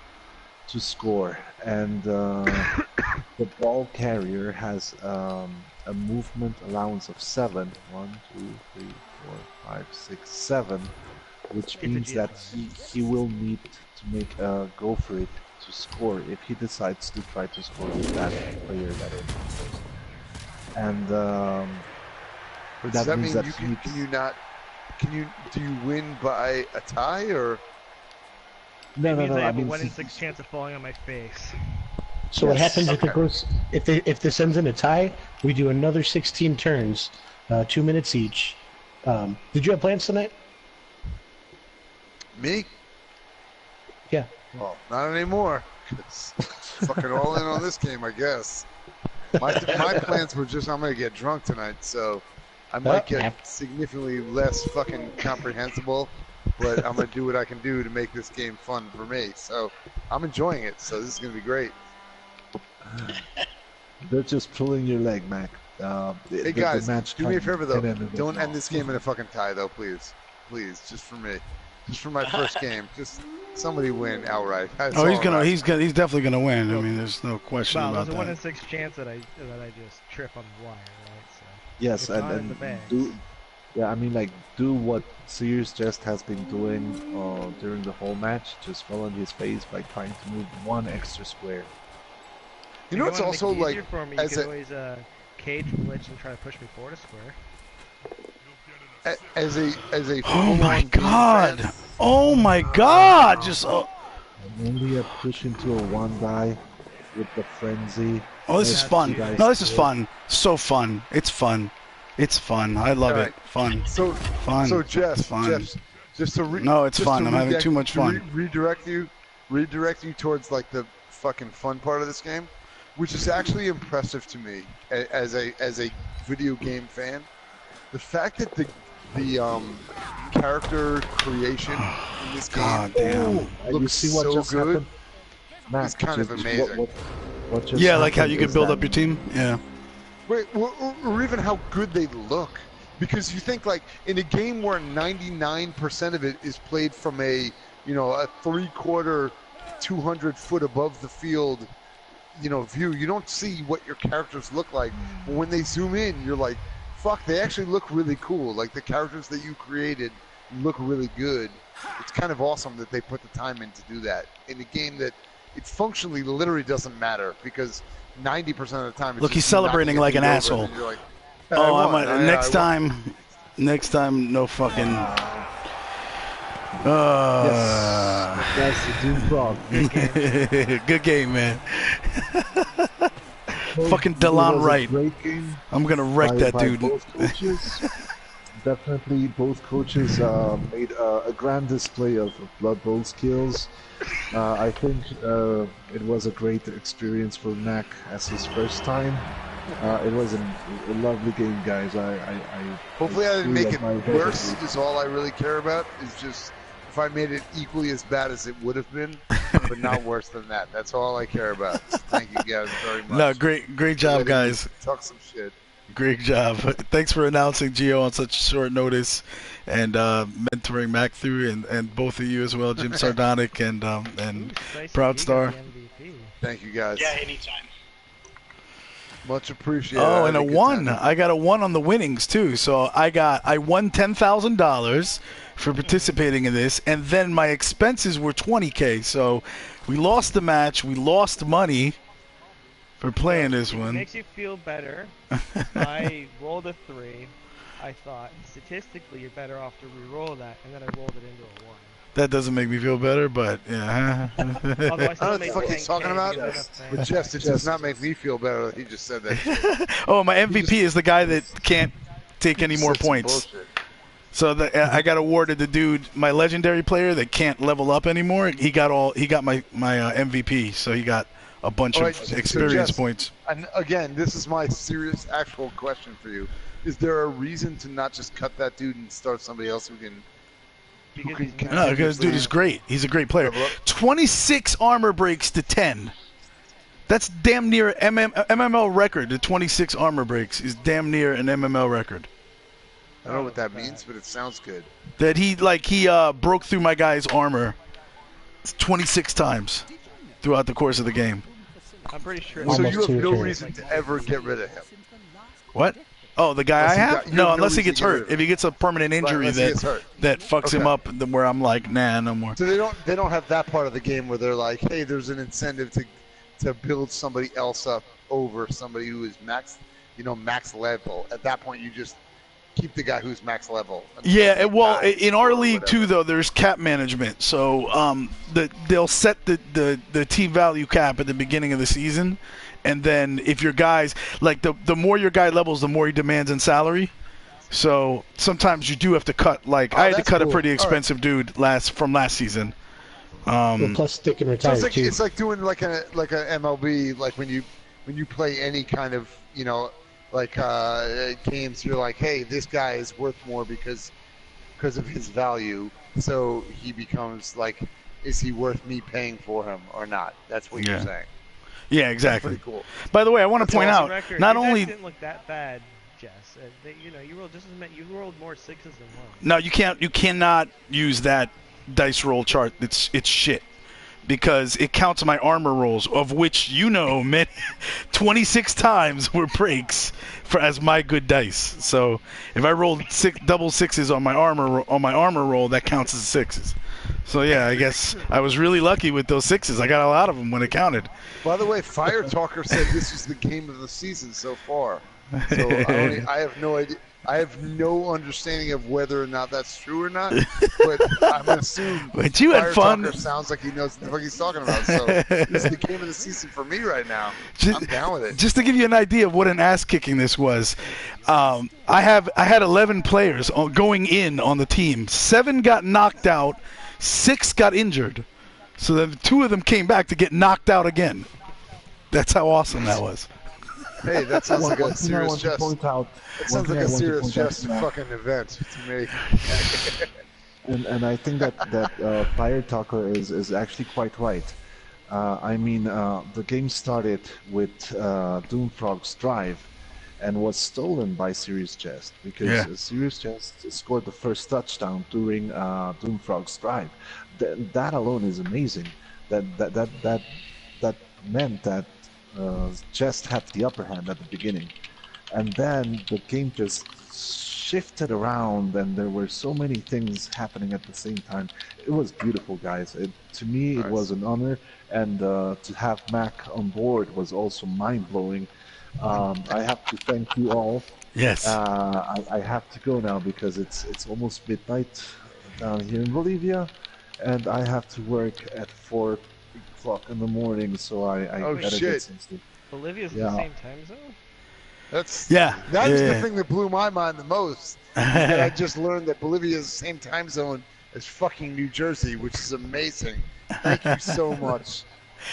to score, and the ball carrier has a movement allowance of 7. 1, 2, 3, 4, 5, 6, 7. Which means that he will need to make a go for it to score if he decides to try to score with that player that is. And does that mean do you win by a tie or? No. I have a 1 in 6 chance of falling on my face. So what happens if it goes? If this ends in a tie, we do another 16 turns, 2 minutes each. Did you have plans tonight? Me? Yeah. Well, not anymore. It's fucking all in on this game, I guess. My plans were just I'm gonna get drunk tonight, so I might get significantly less fucking comprehensible, but I'm gonna do what I can do to make this game fun for me. So I'm enjoying it. So this is gonna be great. They're just pulling your leg, Mac. Hey guys, do me a favor though. Don't end this game in a fucking tie, though, please. Please, just for me. Just for my first game, just somebody win outright. He's definitely gonna win. I mean, there's no question about that. There's a 1 in 6 chance that I just trip on the wire, right? So yes, and do what Serious Jest has been doing during the whole match. Just fall on his face by trying to move one extra square. It's also like for me, you can always cage glitch and try to push me forward a square. As a oh my god! Oh my god! Just only a push into a one die with the frenzy. Oh, this is fun. No, this is fun. So fun. It's fun. It's fun. I love it. Fun. So fun. So Jeff, just to no, it's fun. I'm having too much fun. Redirect you towards like the fucking fun part of this game, which is actually impressive to me as a video game fan. The fact that the character creation in this game looks so good. It's kind of amazing. Yeah, like how you could build up your team. Yeah. Wait, or even how good they look. Because you think, like, in a game where 99% of it is played from a 3/4, 200 foot above the field, view, you don't see what your characters look like. But when they zoom in, you're like, fuck, they actually look really cool. Like, the characters that you created look really good. It's kind of awesome that they put the time in to do that in a game that it functionally literally doesn't matter because 90% of the time it's look, he's celebrating like an asshole. Like, next time, no fucking. Yes, that's the Doomfrog. Good game, man. Fucking Delon Wright. I'm gonna wreck that dude. Both coaches. Definitely, both coaches made a grand display of Blood Bowl skills. I think it was a great experience for Mac as his first time. It was a lovely game, guys. Hopefully I didn't make it worse, is all I really care about. Is just if I made it equally as bad as it would have been, but not worse than that. That's all I care about. So thank you guys very much. No, great job, guys. Talk some shit. Great job. Thanks for announcing Gio on such short notice and mentoring Mac through, and both of you as well, JimSardonic and Proudstarr. Thank you, guys. Yeah, anytime. Much appreciated. Oh, I and a had good 1. time. I got a 1 on the winnings too. So I won $10,000 for participating in this, and then my expenses were $20K. So we lost the match. We lost money for playing this It one. makes you feel better. I rolled a 3. I thought statistically you're better off to re-roll that, and then I rolled it into a 1. That doesn't make me feel better, but yeah. Although I I don't know still what the made fuck he's 10K talking about. because of the But Jess, it does not make me feel better that he just said that shit. Oh, my MVP is the guy that can't take any He more said some points. bullshit. So I got awarded the dude, my legendary player that can't level up anymore. He got my MVP, so he got a bunch All of right, so experience Jess, points. And again, this is my serious, actual question for you: is there a reason to not just cut that dude and start somebody else who can? because can he's continue No, not- because dude is great. He's a great player. Level up? 26 armor breaks to 10. That's damn near MML record. The 26 armor breaks is damn near an MML record. I don't know what that means, but it sounds good. That he broke through my guy's armor 26 times throughout the course of the game. I'm pretty sure. So Almost you have two no turns. reason to ever get rid of him. What? Oh, the guy I Unless he have? got- you No, have no unless he reason gets to get rid hurt. of him. If he gets a permanent injury unless he gets hurt. that fucks him Okay. up, then where I'm like, nah, no more. So they don't have that part of the game where they're like, hey, there's an incentive to build somebody else up over somebody who is max level. At that point, you just keep the guy who's max level. until Yeah, he well, dies in our or league whatever. too, though, there's cap management. So they'll set the team value cap at the beginning of the season, and then if your guys like the more your guy levels, the more he demands in salary. So sometimes you do have to cut. Like I had to that's cut cool. a pretty All right. expensive dude from last season. Well, plus they can So retire it's like, too. it's like doing like a MLB, like when you play any kind of games, you're like, hey, this guy is worth more because of his value, so he becomes like, is he worth me paying for him or not? That's what you're Yeah. saying. Yeah, That's exactly. pretty cool. By the way, I want to point awesome. out Record. not You guys only didn't look that bad, Jess. You rolled just as many. You rolled more 6s than 1s. no, you cannot use that dice roll chart. It's shit. Because it counts my armor rolls, of which many 26 times were breaks as my good dice. So if I rolled double 6s on my armor roll, that counts as 6s. So yeah, I guess I was really lucky with those 6s. I got a lot of them when it counted. By the way, Fire Talker said this was the game of the season so far. So I have no idea. I have no understanding of whether or not that's true or not, but I'm gonna assume But you had Fire fun. Talker sounds like he knows what the fuck he's talking about. So this is the game of the season for me right now. I'm down with it. Just to give you an idea of what an ass kicking this was, I had 11 players going in on the team. 7 got knocked out, 6 got injured. So then 2 of them came back to get knocked out again. That's how awesome that was. Hey, that sounds like a One thing I serious want to jest. point out. That sounds like a serious jest fucking event to me. And I think that Fire Talker is actually quite right. I mean, the game started with Doomfrog's drive and was stolen by Serious Jest because Serious Jest scored the first touchdown during Doomfrog's drive. That alone is amazing. That meant that Jest had the upper hand at the beginning, and then the game just shifted around, and there were so many things happening at the same time. It was beautiful, guys. To me, Nice. it was an honor, and to have Mac on board was also mind-blowing. I have to thank you all. Yes. I have to go now because it's almost midnight down here in Bolivia, and I have to work at 4 o'clock in the morning, so I Oh, better shit. get some sleep. Bolivia's Yeah. the same time zone. That Yeah. was the Yeah. thing that blew my mind the most. That I just learned that Bolivia is the same time zone as fucking New Jersey, which is amazing. Thank you so much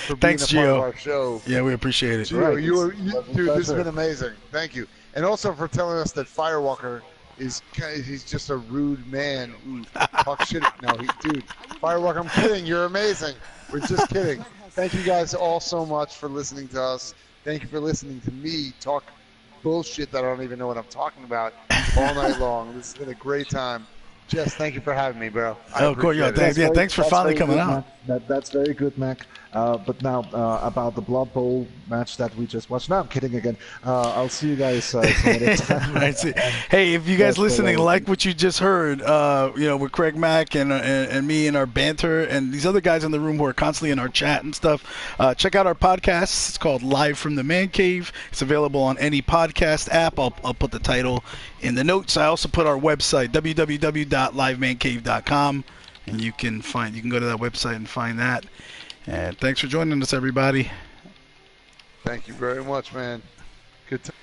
for being Thanks, a part Gio. of our show. Yeah, we appreciate it. Gio, Right. dude, this has been amazing. Thank you, and also for telling us that Firewalker he's just a rude man who talks shit. No, dude, Firewalker, I'm kidding. You're amazing. We're just kidding. Thank you guys all so much for listening to us. Thank you for listening to me talk bullshit that I don't even know what I'm talking about all night long. This has been a great time. Jess, thank you for having me, bro. Oh, cool. Yeah, thanks for finally coming out. That's very good, Mac. But now about the Blood Bowl match that we just watched. No, I'm kidding again. I'll see you guys some other time. Right, hey, if you guys listening like what you just heard, with CraigMakk and me and our banter and these other guys in the room who are constantly in our chat and stuff, check out our podcast. It's called Live from the Man Cave. It's available on any podcast app. I'll put the title in the notes. I also put our website, www.livemancave.com, and you can go to that website and find that. And thanks for joining us, everybody. Thank you very much, man. Good time.